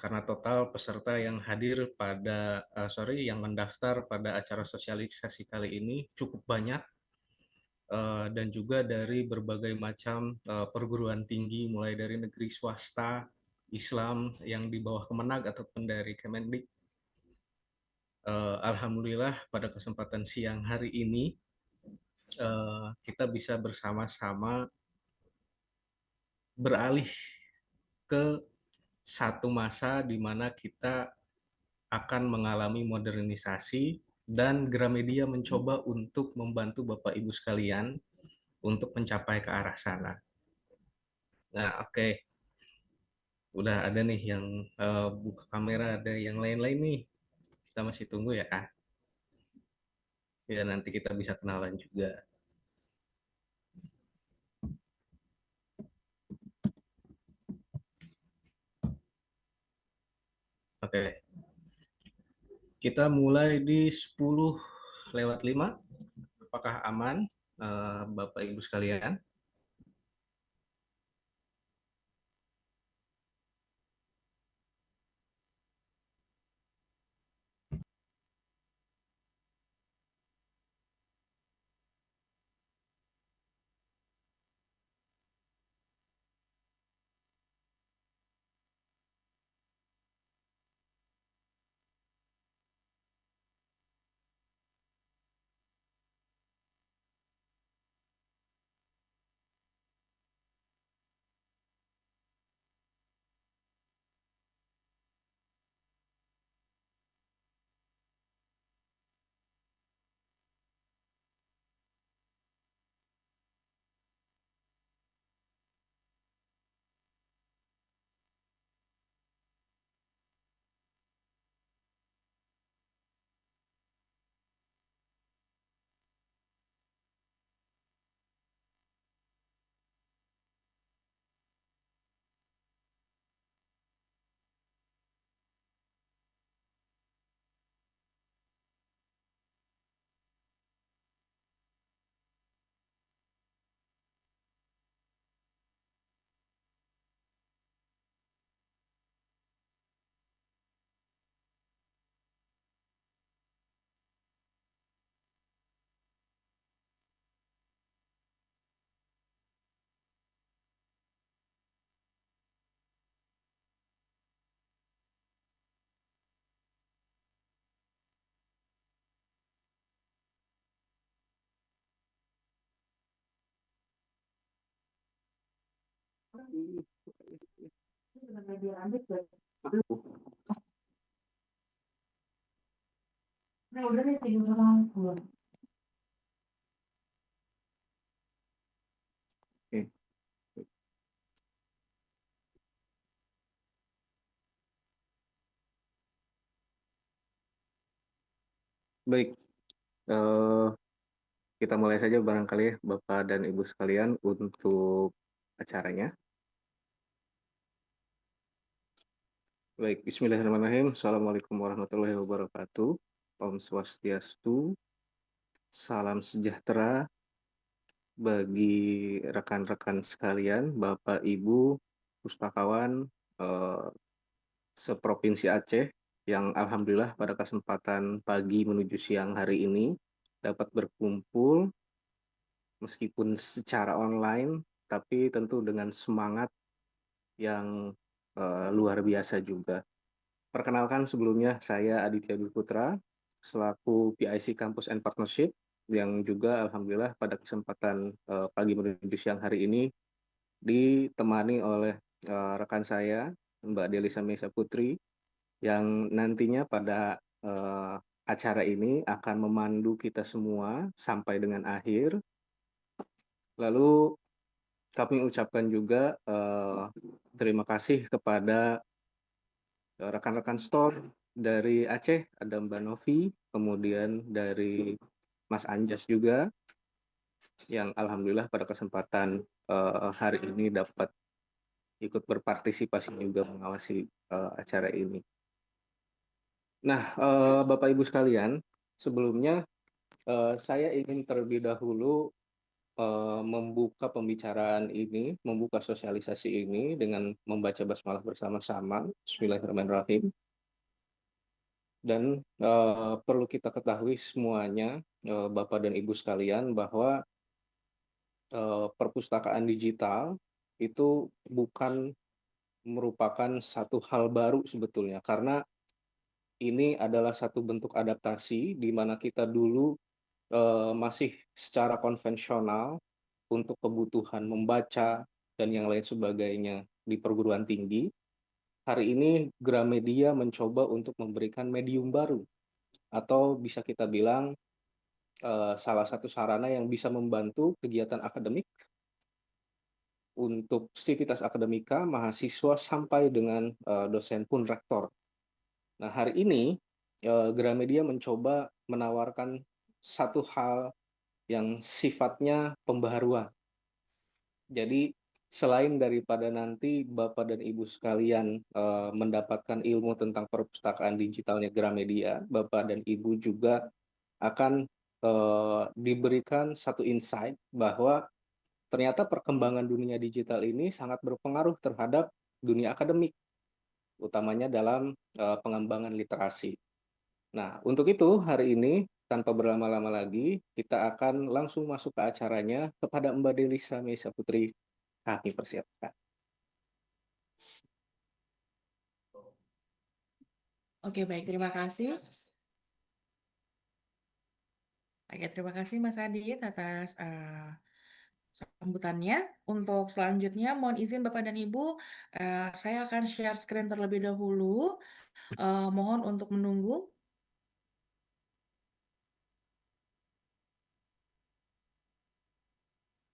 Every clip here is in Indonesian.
karena total peserta yang hadir yang mendaftar pada acara sosialisasi kali ini cukup banyak, dan juga dari berbagai macam perguruan tinggi, mulai dari negeri swasta, Islam yang di bawah Kemenag ataupun dari Kemendik. Alhamdulillah pada kesempatan siang hari ini kita bisa bersama-sama beralih ke satu masa di mana kita akan mengalami modernisasi dan Gramedia mencoba untuk membantu Bapak Ibu sekalian untuk mencapai ke arah sana. Nah, oke. Udah ada nih yang buka kamera, ada yang lain-lain nih. Kita masih tunggu ya, Kak. Ya, nanti kita bisa kenalan juga. Oke, kita mulai di 10:05. Apakah aman, Bapak Ibu sekalian? Oke, baik. Eh, kita mulai saja barangkali ya, Bapak dan Ibu sekalian, untuk acaranya. Baik, Bismillahirrahmanirrahim. Assalamualaikum warahmatullahi wabarakatuh. Om Swastiastu, salam sejahtera bagi rekan-rekan sekalian, Bapak Ibu, pustakawan eh, seprovinsi Aceh yang alhamdulillah pada kesempatan pagi menuju siang hari ini dapat berkumpul meskipun secara online, tapi tentu dengan semangat yang luar biasa juga. Perkenalkan sebelumnya saya Aditya Dwi Putra selaku PIC Campus and Partnership yang juga alhamdulillah pada kesempatan pagi menuju siang hari ini ditemani oleh rekan saya Mbak Delisa Mesa Putri yang nantinya pada acara ini akan memandu kita semua sampai dengan akhir. Lalu kami ucapkan juga terima kasih kepada rekan-rekan store dari Aceh, ada Mbak Novi, kemudian dari Mas Anjas juga, yang alhamdulillah pada kesempatan hari ini dapat ikut berpartisipasi juga mengawasi acara ini. Nah, Bapak Ibu sekalian, sebelumnya saya ingin terlebih dahulu membuka pembicaraan ini, membuka sosialisasi ini dengan membaca basmalah bersama-sama. Bismillahirrahmanirrahim. Dan perlu kita ketahui semuanya, Bapak dan Ibu sekalian, bahwa perpustakaan digital itu bukan merupakan satu hal baru sebetulnya, karena ini adalah satu bentuk adaptasi di mana kita dulu masih secara konvensional untuk kebutuhan membaca dan yang lain sebagainya di perguruan tinggi. Hari ini Gramedia mencoba untuk memberikan medium baru, atau bisa kita bilang salah satu sarana yang bisa membantu kegiatan akademik untuk sivitas akademika, mahasiswa sampai dengan dosen pun rektor. Nah, hari ini Gramedia mencoba menawarkan satu hal yang sifatnya pembaharuan. Jadi selain daripada nanti Bapak dan Ibu sekalian mendapatkan ilmu tentang perpustakaan digitalnya Gramedia, Bapak dan Ibu juga akan diberikan satu insight bahwa ternyata perkembangan dunia digital ini sangat berpengaruh terhadap dunia akademik, utamanya dalam pengembangan literasi. Nah, untuk itu hari ini tanpa berlama-lama lagi, kita akan langsung masuk ke acaranya kepada Mbak Delisa Mesa Putri. Kami persiapkan. Oke, baik. Terima kasih. Oke, terima kasih Mas Adit atas sambutannya. Untuk selanjutnya, mohon izin Bapak dan Ibu, saya akan share screen terlebih dahulu. Mohon untuk menunggu.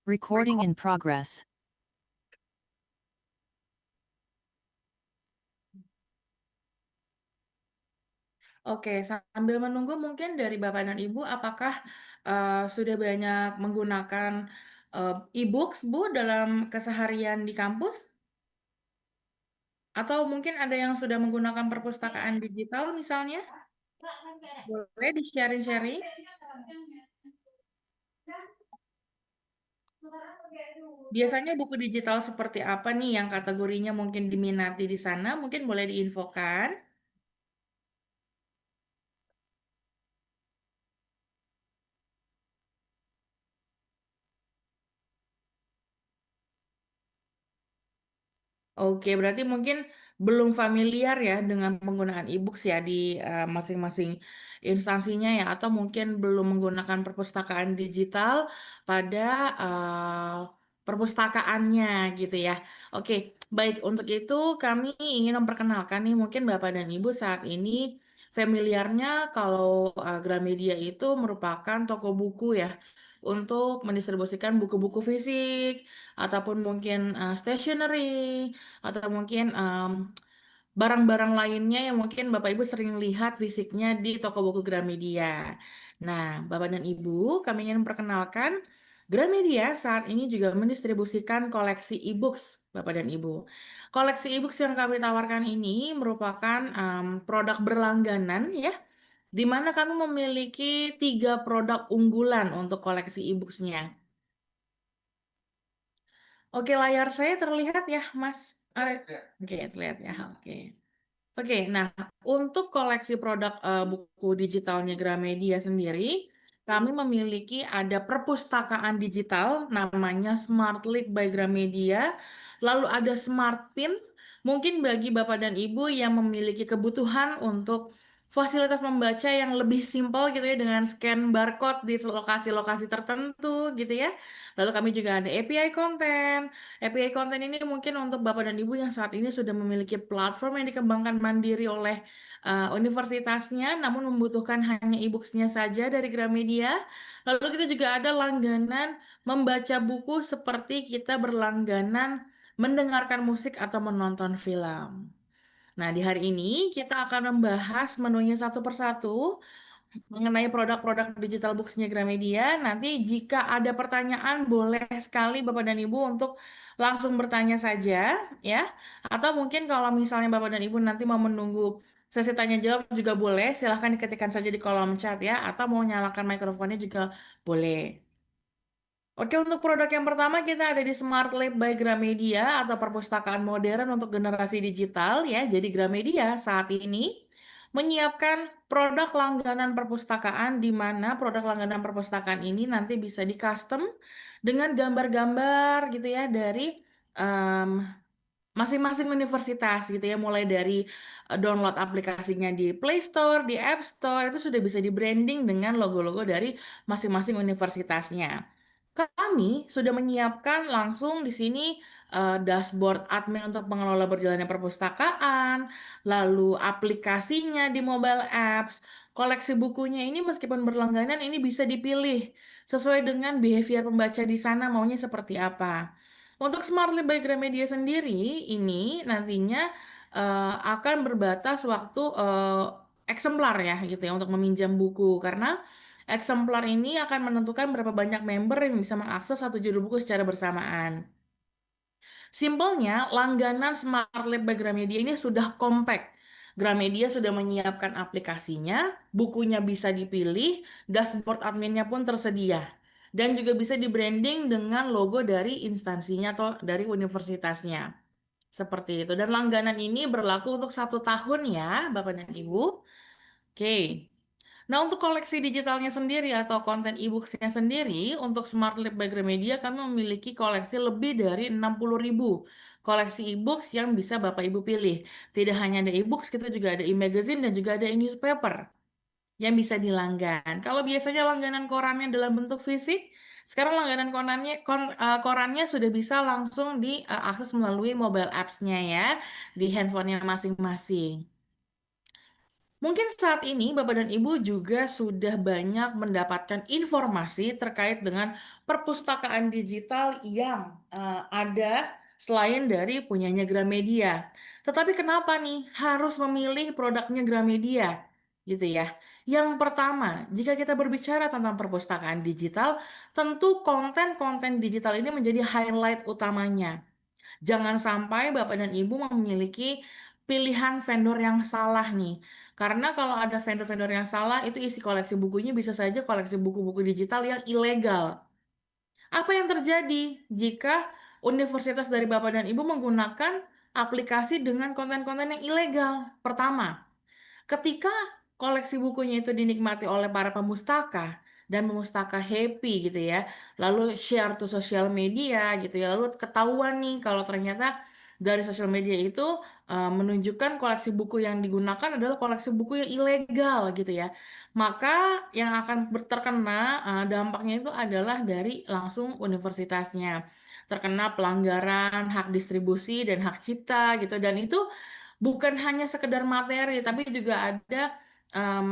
Recording in progress. Oke, sambil menunggu mungkin dari Bapak dan Ibu, apakah sudah banyak menggunakan e-books, Bu, dalam keseharian di kampus? Atau mungkin ada yang sudah menggunakan perpustakaan digital misalnya? Boleh di-sharing-sharing? Biasanya buku digital seperti apa nih yang kategorinya mungkin diminati di sana? Mungkin boleh diinfokan. Oke, berarti mungkin belum familiar ya dengan penggunaan e-books ya di masing-masing instansinya ya, atau mungkin belum menggunakan perpustakaan digital pada perpustakaannya gitu ya. Oke, baik untuk itu kami ingin memperkenalkan nih mungkin Bapak dan Ibu saat ini familiarnya kalau Gramedia itu merupakan toko buku ya untuk mendistribusikan buku-buku fisik ataupun mungkin stationery atau mungkin barang-barang lainnya yang mungkin Bapak Ibu sering lihat fisiknya di toko buku Gramedia. Nah, Bapak dan Ibu, kami ingin memperkenalkan Gramedia saat ini juga mendistribusikan koleksi e-books, Bapak dan Ibu. Koleksi e-books yang kami tawarkan ini merupakan produk berlangganan ya, di mana kami memiliki 3 produk unggulan untuk koleksi e-booksnya. Oke, layar saya terlihat ya, Mas. Oke, terlihat ya. Oke. Oke, nah untuk koleksi produk buku digitalnya Gramedia sendiri, kami memiliki ada perpustakaan digital namanya Smart Lead by Gramedia, lalu ada Smart Pin, mungkin bagi Bapak dan Ibu yang memiliki kebutuhan untuk fasilitas membaca yang lebih simpel gitu ya dengan scan barcode di lokasi-lokasi tertentu gitu ya. Lalu kami juga ada API konten. API konten ini mungkin untuk Bapak dan Ibu yang saat ini sudah memiliki platform yang dikembangkan mandiri oleh universitasnya, namun membutuhkan hanya e-booksnya saja dari Gramedia. Lalu kita juga ada langganan membaca buku seperti kita berlangganan mendengarkan musik atau menonton film. Nah, di hari ini kita akan membahas menunya satu persatu mengenai produk-produk digital booksnya Gramedia. Nanti jika ada pertanyaan boleh sekali Bapak dan Ibu untuk langsung bertanya saja ya. Atau mungkin kalau misalnya Bapak dan Ibu nanti mau menunggu sesi tanya jawab juga boleh. Silahkan diketikkan saja di kolom chat ya. Atau mau nyalakan mikrofonnya juga boleh. Oke, untuk produk yang pertama kita ada di Smart Lab by Gramedia atau perpustakaan modern untuk generasi digital ya. Jadi Gramedia saat ini menyiapkan produk langganan perpustakaan di mana produk langganan perpustakaan ini nanti bisa di custom dengan gambar-gambar gitu ya dari em, masing-masing universitas gitu ya, mulai dari download aplikasinya di Play Store, di App Store, itu sudah bisa di branding dengan logo-logo dari masing-masing universitasnya. Kami sudah menyiapkan langsung di sini dashboard admin untuk pengelola berjalannya perpustakaan, lalu aplikasinya di mobile apps, koleksi bukunya ini meskipun berlangganan ini bisa dipilih sesuai dengan behavior pembaca di sana maunya seperti apa. Untuk Smart Lab by Gramedia sendiri ini nantinya akan berbatas waktu eksemplar ya gitu ya untuk meminjam buku karena eksemplar ini akan menentukan berapa banyak member yang bisa mengakses satu judul buku secara bersamaan. Simpelnya, langganan Smart Lab by Gramedia ini sudah compact. Gramedia sudah menyiapkan aplikasinya, bukunya bisa dipilih, dashboard adminnya pun tersedia. Dan juga bisa di-branding dengan logo dari instansinya atau dari universitasnya. Seperti itu. Dan langganan ini berlaku untuk 1 tahun ya, Bapak dan Ibu. Oke. Nah, untuk koleksi digitalnya sendiri atau konten e-books-nya sendiri, untuk Smart Lab by Gramedia kami memiliki koleksi lebih dari 60.000 koleksi e-books yang bisa Bapak Ibu pilih. Tidak hanya ada e-books, kita juga ada e-magazine dan juga ada e-newspaper yang bisa dilanggan. Kalau biasanya langganan korannya dalam bentuk fisik, sekarang langganan korannya sudah bisa langsung diakses melalui mobile apps-nya ya, di handphonenya masing-masing. Mungkin saat ini Bapak dan Ibu juga sudah banyak mendapatkan informasi terkait dengan perpustakaan digital yang ada selain dari punyanya Gramedia. Tetapi kenapa nih harus memilih produknya Gramedia? Gitu ya. Yang pertama, jika kita berbicara tentang perpustakaan digital, tentu konten-konten digital ini menjadi highlight utamanya. Jangan sampai Bapak dan Ibu memiliki pilihan vendor yang salah nih. Karena kalau ada vendor-vendor yang salah, itu isi koleksi bukunya bisa saja koleksi buku-buku digital yang ilegal. Apa yang terjadi jika universitas dari Bapak dan Ibu menggunakan aplikasi dengan konten-konten yang ilegal? Pertama, ketika koleksi bukunya itu dinikmati oleh para pemustaka dan pemustaka happy gitu ya, lalu share to sosial media gitu ya, lalu ketahuan nih kalau ternyata dari sosial media itu menunjukkan koleksi buku yang digunakan adalah koleksi buku yang ilegal gitu ya, maka yang akan terkena dampaknya itu adalah dari langsung universitasnya terkena pelanggaran hak distribusi dan hak cipta gitu, dan itu bukan hanya sekedar materi, tapi juga ada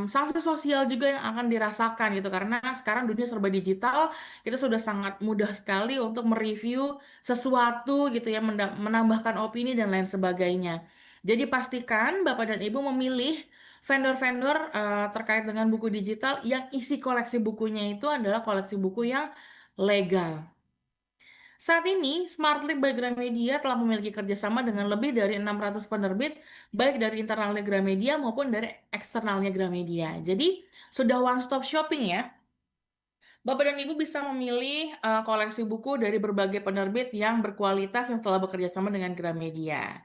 sanksi sosial juga yang akan dirasakan gitu. Karena sekarang dunia serba digital, kita sudah sangat mudah sekali untuk mereview sesuatu gitu ya, menambahkan opini dan lain sebagainya. Jadi pastikan Bapak dan Ibu memilih vendor-vendor terkait dengan buku digital yang isi koleksi bukunya itu adalah koleksi buku yang legal. Saat ini, Smartly by Gramedia telah memiliki kerjasama dengan lebih dari 600 penerbit, baik dari internalnya Gramedia maupun dari eksternalnya Gramedia. Jadi, sudah one-stop shopping ya. Bapak dan Ibu bisa memilih koleksi buku dari berbagai penerbit yang berkualitas yang telah bekerja sama dengan Gramedia.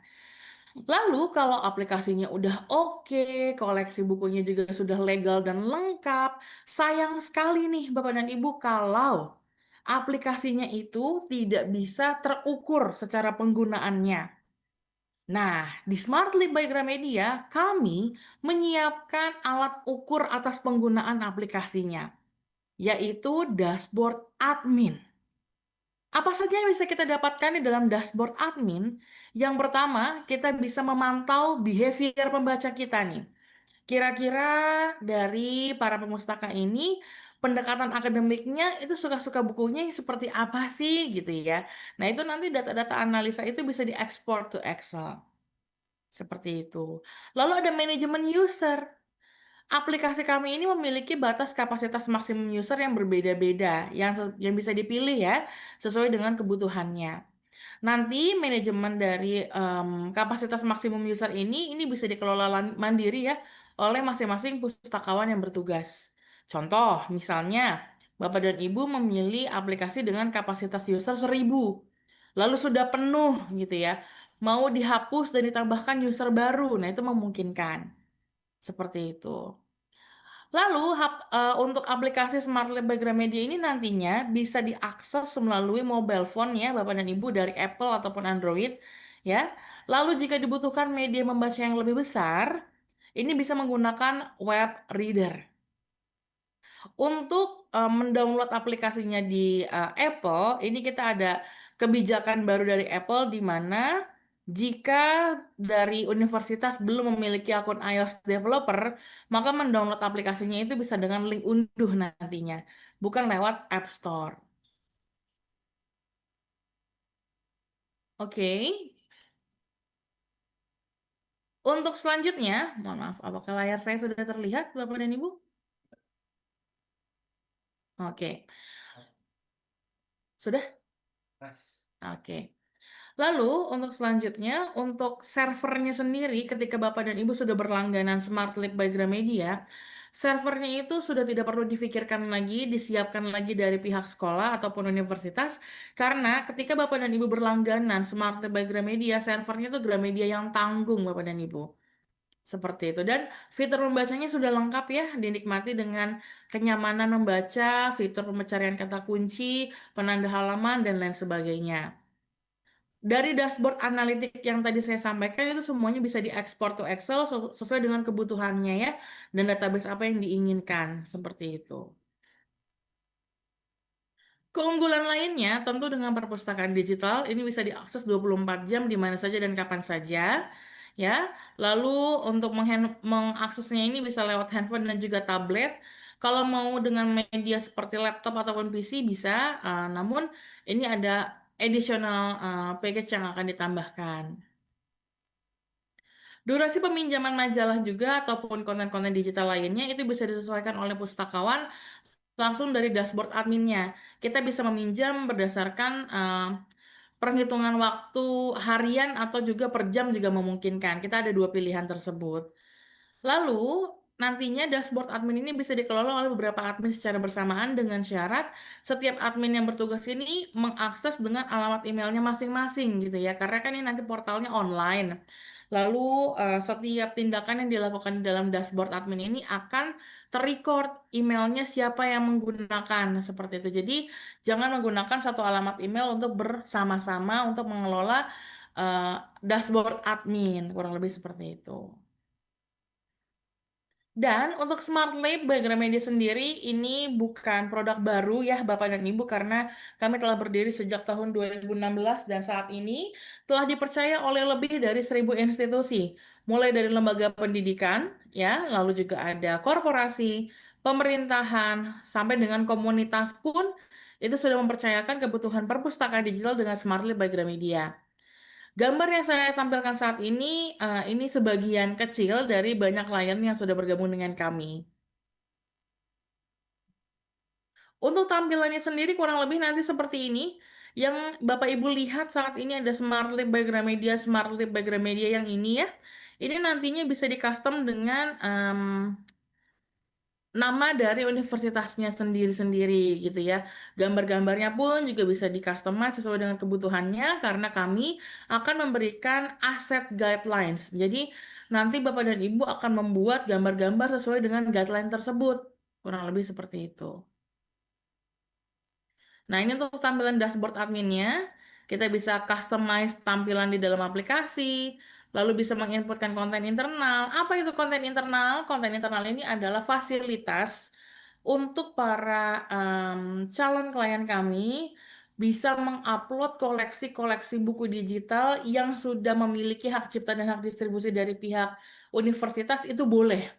Lalu kalau aplikasinya udah oke, koleksi bukunya juga sudah legal dan lengkap, sayang sekali nih Bapak dan Ibu kalau aplikasinya itu tidak bisa terukur secara penggunaannya. Nah, di Smartly by Gramedia, kami menyiapkan alat ukur atas penggunaan aplikasinya, yaitu dashboard admin. Apa saja yang bisa kita dapatkan di dalam dashboard admin? Yang pertama, kita bisa memantau behavior pembaca kita nih. Kira-kira dari para pemustaka ini, pendekatan akademiknya itu suka-suka bukunya yang seperti apa sih gitu ya. Nah, itu nanti data-data analisa itu bisa diekspor to Excel. Seperti itu. Lalu ada manajemen user. Aplikasi kami ini memiliki batas kapasitas maksimum user yang berbeda-beda, yang bisa dipilih ya, sesuai dengan kebutuhannya. Nanti manajemen dari kapasitas maksimum user ini bisa dikelola mandiri ya oleh masing-masing pustakawan yang bertugas. Contoh, misalnya Bapak dan Ibu memilih aplikasi dengan kapasitas user 1000, lalu sudah penuh gitu ya, mau dihapus dan ditambahkan user baru, nah itu memungkinkan. Seperti itu. Lalu, untuk aplikasi Smart Lab by Gramedia ini nantinya bisa diakses melalui mobile phone ya, Bapak dan Ibu dari Apple ataupun Android ya. Lalu jika dibutuhkan media membaca yang lebih besar, ini bisa menggunakan web reader. Untuk mendownload aplikasinya di Apple, ini kita ada kebijakan baru dari Apple di mana jika dari universitas belum memiliki akun iOS developer, maka mendownload aplikasinya itu bisa dengan link unduh nantinya, bukan lewat App Store. Oke. Untuk selanjutnya, mohon maaf, apakah layar saya sudah terlihat, Bapak dan Ibu? Oke. Sudah? Oke. Lalu untuk selanjutnya, untuk servernya sendiri ketika Bapak dan Ibu sudah berlangganan Smart Lab by Gramedia, servernya itu sudah tidak perlu difikirkan lagi, disiapkan lagi dari pihak sekolah ataupun universitas, karena ketika Bapak dan Ibu berlangganan Smart Lab by Gramedia, servernya itu Gramedia yang tanggung Bapak dan Ibu. Seperti itu. Dan fitur membacanya sudah lengkap ya, dinikmati dengan kenyamanan membaca, fitur pencarian kata kunci, penanda halaman, dan lain sebagainya. Dari dashboard analitik yang tadi saya sampaikan itu semuanya bisa diekspor to Excel sesuai dengan kebutuhannya ya dan database apa yang diinginkan seperti itu. Keunggulan lainnya tentu dengan perpustakaan digital ini bisa diakses 24 jam di mana saja dan kapan saja ya. Lalu untuk mengaksesnya ini bisa lewat handphone dan juga tablet. Kalau mau dengan media seperti laptop ataupun PC bisa, namun ini ada additional package yang akan ditambahkan. Durasi peminjaman majalah juga ataupun konten-konten digital lainnya itu bisa disesuaikan oleh pustakawan langsung dari dashboard adminnya. Kita bisa meminjam berdasarkan perhitungan waktu harian atau juga per jam juga memungkinkan. Kita ada dua pilihan tersebut. Lalu, nantinya dashboard admin ini bisa dikelola oleh beberapa admin secara bersamaan dengan syarat setiap admin yang bertugas ini mengakses dengan alamat emailnya masing-masing gitu ya. Karena kan ini nanti portalnya online. Lalu, setiap tindakan yang dilakukan di dalam dashboard admin ini akan terrecord emailnya siapa yang menggunakan seperti itu. Jadi, jangan menggunakan satu alamat email untuk bersama-sama untuk mengelola eh, dashboard admin, kurang lebih seperti itu. Dan untuk Smart Lab by Gramedia sendiri ini bukan produk baru ya Bapak dan Ibu karena kami telah berdiri sejak tahun 2016 dan saat ini telah dipercaya oleh lebih dari 1000 institusi. Mulai dari lembaga pendidikan ya, lalu juga ada korporasi, pemerintahan, sampai dengan komunitas pun itu sudah mempercayakan kebutuhan perpustakaan digital dengan Smart Lab by Gramedia. Gambar yang saya tampilkan saat ini sebagian kecil dari banyak klien yang sudah bergabung dengan kami. Untuk tampilannya sendiri kurang lebih nanti seperti ini. Yang Bapak Ibu lihat saat ini ada Smart Lab by Gramedia, Smart Lab by Gramedia yang ini ya. Ini nantinya bisa di custom dengan nama dari universitasnya sendiri-sendiri gitu ya. Gambar-gambarnya pun juga bisa di-customize sesuai dengan kebutuhannya karena kami akan memberikan aset guidelines. Jadi nanti Bapak dan Ibu akan membuat gambar-gambar sesuai dengan guideline tersebut. Kurang lebih seperti itu. Nah, ini untuk tampilan dashboard adminnya. Kita bisa customize tampilan di dalam aplikasi, lalu bisa menginputkan konten internal. Apa itu konten internal? Konten internal ini adalah fasilitas untuk para calon klien kami bisa mengupload koleksi-koleksi buku digital yang sudah memiliki hak cipta dan hak distribusi dari pihak universitas itu boleh.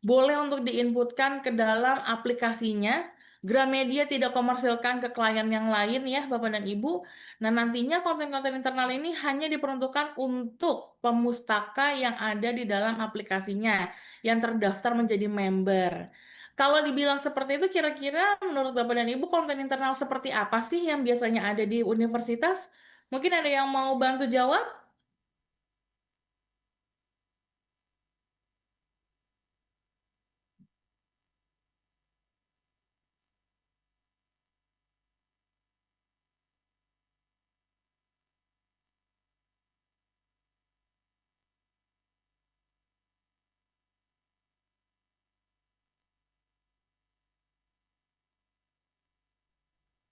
Boleh untuk diinputkan ke dalam aplikasinya. Gramedia tidak komersilkan ke klien yang lain ya Bapak dan Ibu. Nah nantinya konten-konten internal ini hanya diperuntukkan untuk pemustaka yang ada di dalam aplikasinya yang terdaftar menjadi member. Kalau dibilang seperti itu kira-kira menurut Bapak dan Ibu konten internal seperti apa sih yang biasanya ada di universitas? Mungkin ada yang mau bantu jawab?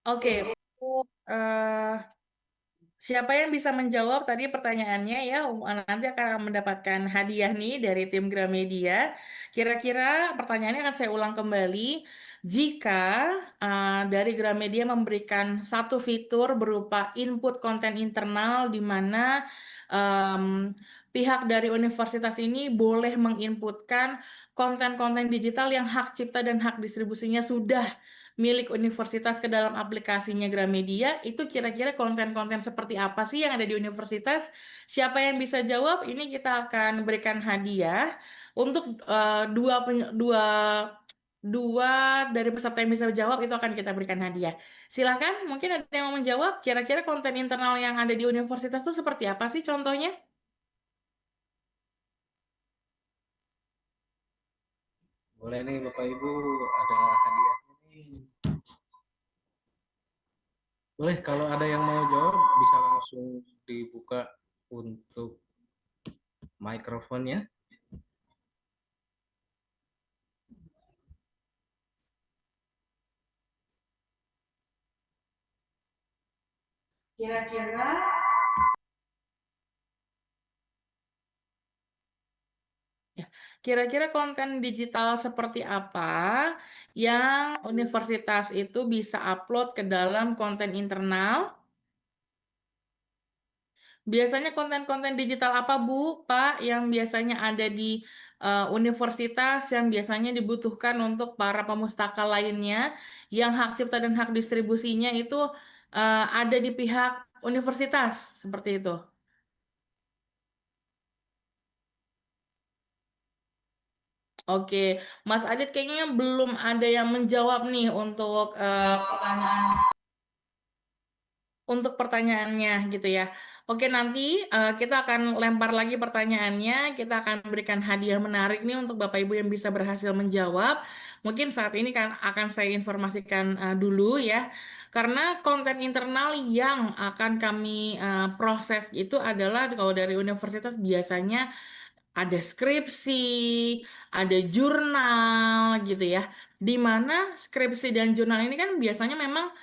Oke, untuk siapa yang bisa menjawab tadi pertanyaannya ya, nanti akan mendapatkan hadiah nih dari tim Gramedia. Kira-kira pertanyaannya akan saya ulang kembali. Jika dari Gramedia memberikan satu fitur berupa input konten internal di mana em, pihak dari universitas ini boleh menginputkan konten-konten digital yang hak cipta dan hak distribusinya sudah milik universitas ke dalam aplikasinya Gramedia, itu kira-kira konten-konten seperti apa sih yang ada di universitas? Siapa yang bisa jawab? Ini kita akan berikan hadiah untuk dua dari peserta yang bisa jawab itu akan kita berikan hadiah. Silakan, mungkin ada yang mau menjawab. Kira-kira konten internal yang ada di universitas itu seperti apa sih contohnya? Boleh nih Bapak Ibu, ada hadiahnya nih. Boleh kalau ada yang mau jawab bisa langsung dibuka untuk mikrofonnya. Kira-kira Ya, kira-kira konten digital seperti apa yang universitas itu bisa upload ke dalam konten internal? Biasanya konten-konten digital apa, Bu, Pak, yang biasanya ada di universitas yang biasanya dibutuhkan untuk para pemustaka lainnya yang hak cipta dan hak distribusinya itu ada di pihak universitas, seperti itu. Oke, Mas Adit kayaknya belum ada yang menjawab nih untuk pertanyaannya gitu ya. Oke, nanti kita akan lempar lagi pertanyaannya. Kita akan berikan hadiah menarik nih untuk Bapak Ibu yang bisa berhasil menjawab. Mungkin saat ini kan akan saya informasikan dulu ya. Karena konten internal yang akan kami proses itu adalah kalau dari universitas biasanya ada skripsi, ada jurnal gitu ya. Di mana skripsi dan jurnal ini kan biasanya memang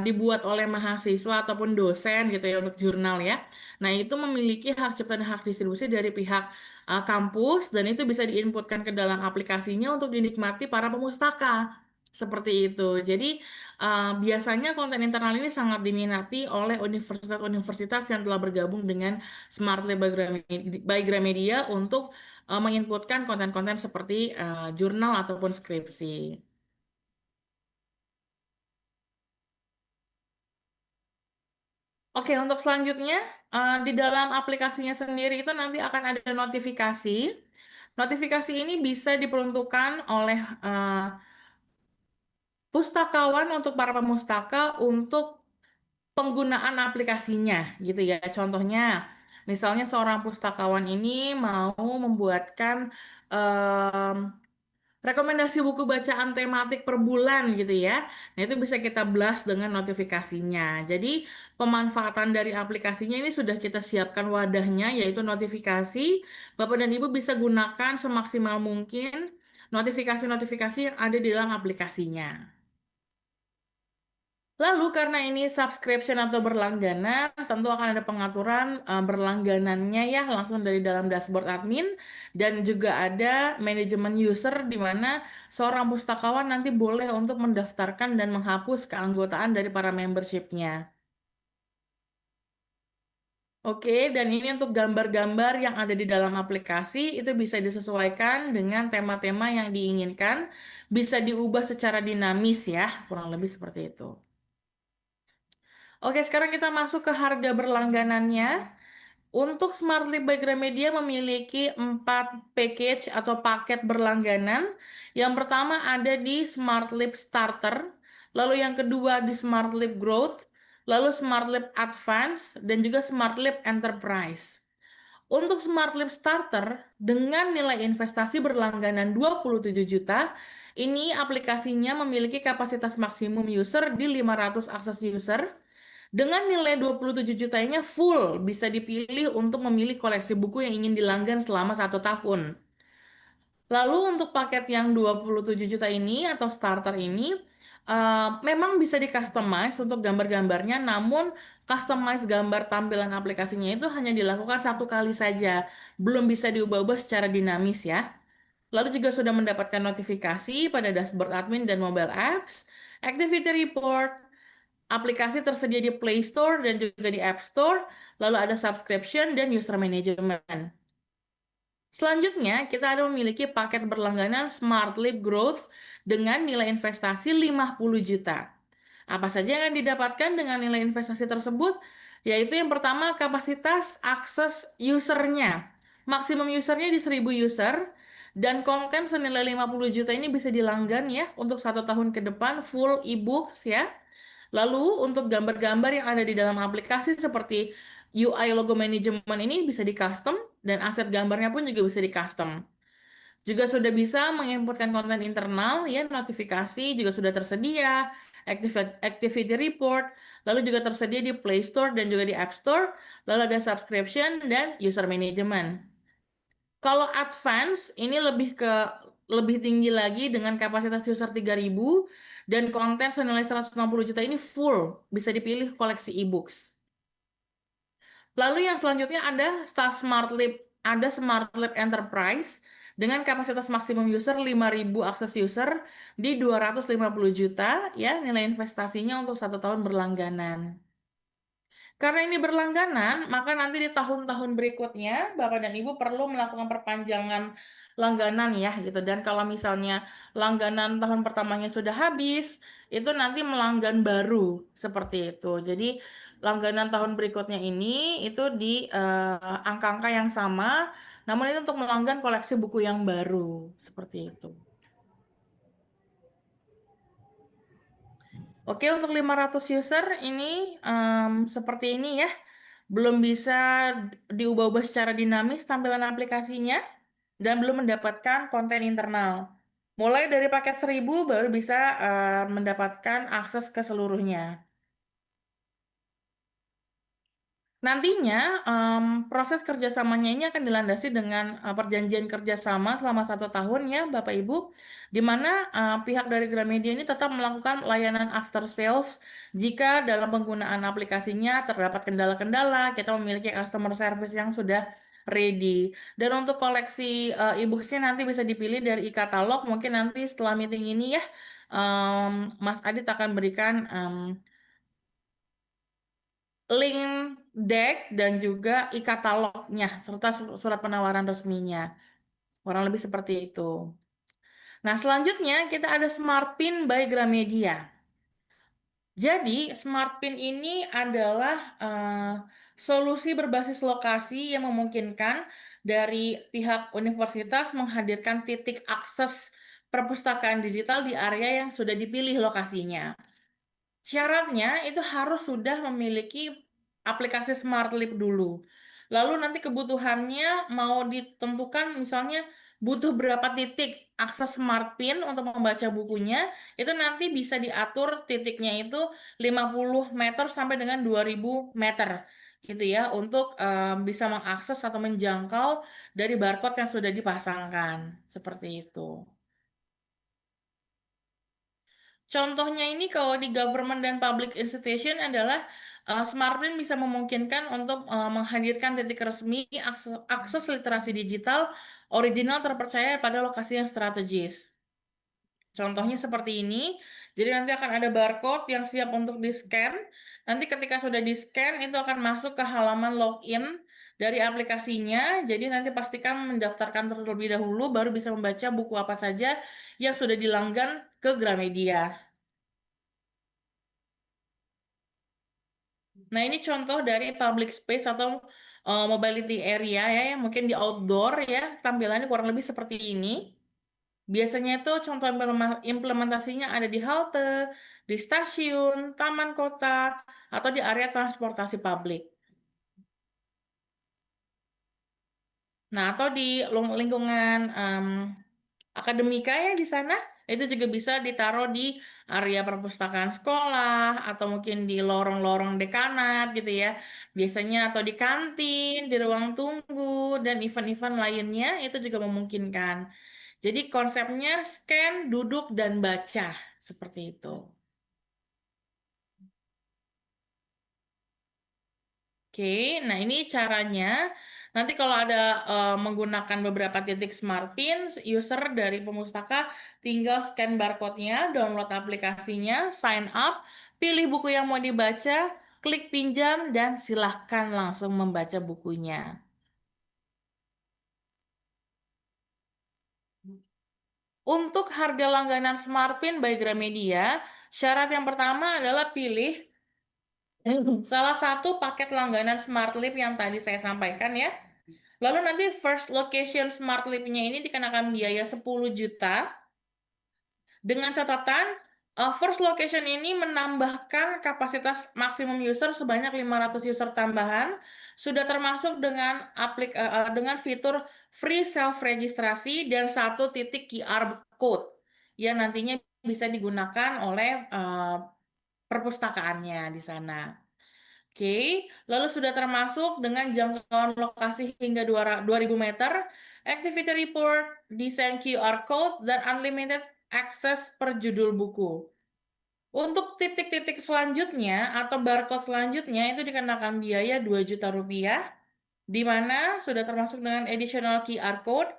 dibuat oleh mahasiswa ataupun dosen gitu ya untuk jurnal ya. Nah, itu memiliki hak cipta dan hak distribusi dari pihak kampus dan itu bisa diinputkan ke dalam aplikasinya untuk dinikmati para pemustaka. Seperti itu. Jadi, biasanya konten internal ini sangat diminati oleh universitas-universitas yang telah bergabung dengan Smart Lab by Gramedia untuk menginputkan konten-konten seperti jurnal ataupun skripsi. Oke, untuk selanjutnya di dalam aplikasinya sendiri itu nanti akan ada notifikasi. Notifikasi ini bisa diperuntukkan oleh pustakawan untuk para pemustaka untuk penggunaan aplikasinya gitu ya. Contohnya, misalnya seorang pustakawan ini mau membuatkan em, rekomendasi buku bacaan tematik per bulan gitu ya. Nah, itu bisa kita blast dengan notifikasinya. Jadi, pemanfaatan dari aplikasinya ini sudah kita siapkan wadahnya, yaitu notifikasi. Bapak dan Ibu bisa gunakan semaksimal mungkin notifikasi-notifikasi yang ada di dalam aplikasinya. Lalu karena ini subscription atau berlangganan, tentu akan ada pengaturan berlangganannya ya langsung dari dalam dashboard admin dan juga ada manajemen user di mana seorang pustakawan nanti boleh untuk mendaftarkan dan menghapus keanggotaan dari para membershipnya. Oke, dan ini untuk gambar-gambar yang ada di dalam aplikasi itu bisa disesuaikan dengan tema-tema yang diinginkan, bisa diubah secara dinamis ya, kurang lebih seperti itu. Oke, sekarang kita masuk ke harga berlangganannya. Untuk Smart Leap by Gramedia memiliki 4 package atau paket berlangganan. Yang pertama ada di Smart Leap Starter, lalu yang kedua di Smart Leap Growth, lalu Smart Leap Advance, dan juga Smart Leap Enterprise. Untuk Smart Leap Starter, dengan nilai investasi berlangganan 27 juta, ini aplikasinya memiliki kapasitas maksimum user di 500 akses user, dengan nilai 27 jutanya full bisa dipilih untuk memilih koleksi buku yang ingin dilanggan selama 1 tahun. Lalu untuk paket yang 27 juta ini atau starter ini Memang bisa di-customize untuk gambar-gambarnya, namun customize gambar tampilan aplikasinya itu hanya dilakukan satu kali saja, belum bisa diubah-ubah secara dinamis ya. Lalu juga sudah mendapatkan notifikasi pada dashboard admin dan mobile apps, activity report, aplikasi tersedia di Play Store dan juga di App Store, lalu ada subscription dan user management. Selanjutnya, kita ada memiliki paket berlangganan Smart Leap Growth dengan nilai investasi 50 juta. Apa saja yang didapatkan dengan nilai investasi tersebut? Yaitu yang pertama kapasitas akses usernya. Maksimum usernya di 1000 user dan konten senilai 50 juta ini bisa dilanggan ya untuk 1 tahun ke depan full e-books ya. Lalu untuk gambar-gambar yang ada di dalam aplikasi seperti UI logo manajemen ini bisa di custom dan aset gambarnya pun juga bisa di custom. Juga sudah bisa menginputkan konten internal, ya, notifikasi juga sudah tersedia, activity report, lalu juga tersedia di Play Store dan juga di App Store, lalu ada subscription dan user management. Kalau advance, ini lebih tinggi lagi dengan kapasitas user 3000 dan konten senilai 160 juta ini full, bisa dipilih koleksi e-books. Lalu yang selanjutnya ada Smart Lab, ada Smart Lab Enterprise dengan kapasitas maksimum user 5000 akses user di 250 juta ya nilai investasinya untuk 1 tahun berlangganan. Karena ini berlangganan, maka nanti di tahun-tahun berikutnya Bapak dan Ibu perlu melakukan perpanjangan langganan ya gitu. Dan kalau misalnya langganan tahun pertamanya sudah habis, itu nanti melanggan baru seperti itu. Jadi langganan tahun berikutnya ini itu di angka-angka yang sama, namun itu untuk melanggan koleksi buku yang baru seperti itu. Oke, untuk 500 user ini seperti ini ya. Belum bisa diubah-ubah secara dinamis tampilan aplikasinya dan belum mendapatkan konten internal. Mulai dari paket 1000 baru bisa mendapatkan akses ke seluruhnya. Nantinya proses kerjasamanya ini akan dilandasi dengan perjanjian kerjasama selama 1 tahun ya Bapak Ibu, di mana pihak dari Gramedia ini tetap melakukan layanan after sales jika dalam penggunaan aplikasinya terdapat kendala-kendala, kita memiliki customer service yang sudah ready. Dan untuk koleksi e-booksnya nanti bisa dipilih dari e-katalog, mungkin nanti setelah meeting ini ya, Mas Adit akan berikan link deck dan juga e-katalognya serta surat penawaran resminya. Kurang lebih seperti itu. Nah, selanjutnya kita ada Smart Pin by Gramedia. Jadi, Smart Pin ini adalah solusi berbasis lokasi yang memungkinkan dari pihak universitas menghadirkan titik akses perpustakaan digital di area yang sudah dipilih lokasinya. Syaratnya itu harus sudah memiliki aplikasi Smart Leap dulu. Lalu nanti kebutuhannya mau ditentukan misalnya butuh berapa titik akses Smart Pin untuk membaca bukunya, itu nanti bisa diatur titiknya itu 50 meter sampai dengan 2000 meter gitu ya untuk bisa mengakses atau menjangkau dari barcode yang sudah dipasangkan. Seperti itu. Contohnya ini kalau di government dan public institution adalah SmartPrint bisa memungkinkan untuk menghadirkan titik resmi akses literasi digital original terpercaya pada lokasi yang strategis. Contohnya seperti ini. Jadi nanti akan ada barcode yang siap untuk di-scan. Nanti ketika sudah di-scan itu akan masuk ke halaman login dari aplikasinya. Jadi nanti pastikan mendaftarkan terlebih dahulu baru bisa membaca buku apa saja yang sudah dilanggan ke Gramedia. Nah, ini contoh dari public space atau mobility area ya, yang mungkin di outdoor ya, tampilannya kurang lebih seperti ini. Biasanya itu contoh implementasinya ada di halte, di stasiun, taman kota, atau di area transportasi publik. Nah, atau di lingkungan akademika ya di sana, itu juga bisa ditaruh di area perpustakaan sekolah, atau mungkin di lorong-lorong dekanat gitu ya. Biasanya atau di kantin, di ruang tunggu, dan event-event lainnya itu juga memungkinkan. Jadi konsepnya scan, duduk, dan baca. Seperti itu. Oke, nah ini caranya. Nanti kalau ada menggunakan beberapa titik Smart Pin, user dari Pemustaka tinggal scan barcode-nya, download aplikasinya, sign up, pilih buku yang mau dibaca, klik pinjam, dan silahkan langsung membaca bukunya. Untuk harga langganan Smart Pin by Gramedia, syarat yang pertama adalah pilih salah satu paket langganan Smart Lip yang tadi saya sampaikan ya. Lalu nanti first location Smart Lip-nya ini dikenakan biaya 10 juta dengan catatan first location ini menambahkan kapasitas maksimum user sebanyak 500 user tambahan, sudah termasuk dengan dengan fitur free self registrasi dan satu titik QR code yang nantinya bisa digunakan oleh perpustakaannya di sana. Oke, lalu sudah termasuk dengan jangkauan lokasi hingga 2000 meter, activity report, desain QR code, dan unlimited akses per judul buku. Untuk titik-titik selanjutnya atau barcode selanjutnya itu dikenakan biaya 2 juta rupiah, di mana sudah termasuk dengan additional QR code,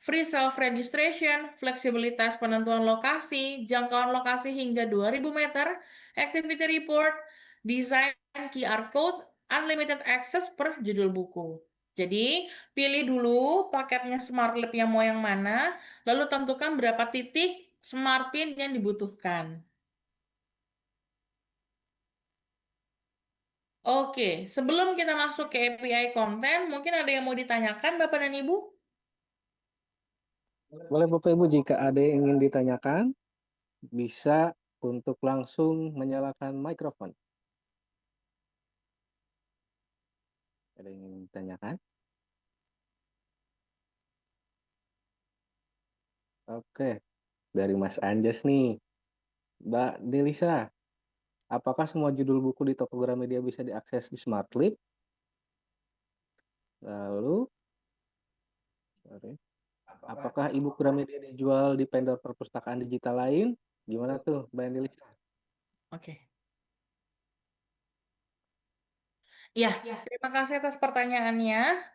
free self-registration, fleksibilitas penentuan lokasi, jangkauan lokasi hingga 2000 meter, activity report, desain QR code, unlimited access per judul buku. Jadi, pilih dulu paketnya Smart Lab yang mau yang mana, lalu tentukan berapa titik Smart Pin yang dibutuhkan. Oke, sebelum kita masuk ke API konten, mungkin ada yang mau ditanyakan Bapak dan Ibu? Boleh Bapak Ibu, jika ada yang ingin ditanyakan, bisa untuk langsung menyalakan mikrofon. Ada yang ingin ditanyakan? Oke, dari Mas Anjas nih. Mbak Delisa, apakah semua judul buku di toko Gramedia bisa diakses di SmartLib? Lalu, sorry, apakah e-book Gramedia dijual di vendor perpustakaan digital lain? Gimana tuh, Mbak Delisa? Oke. Ya, terima kasih atas pertanyaannya.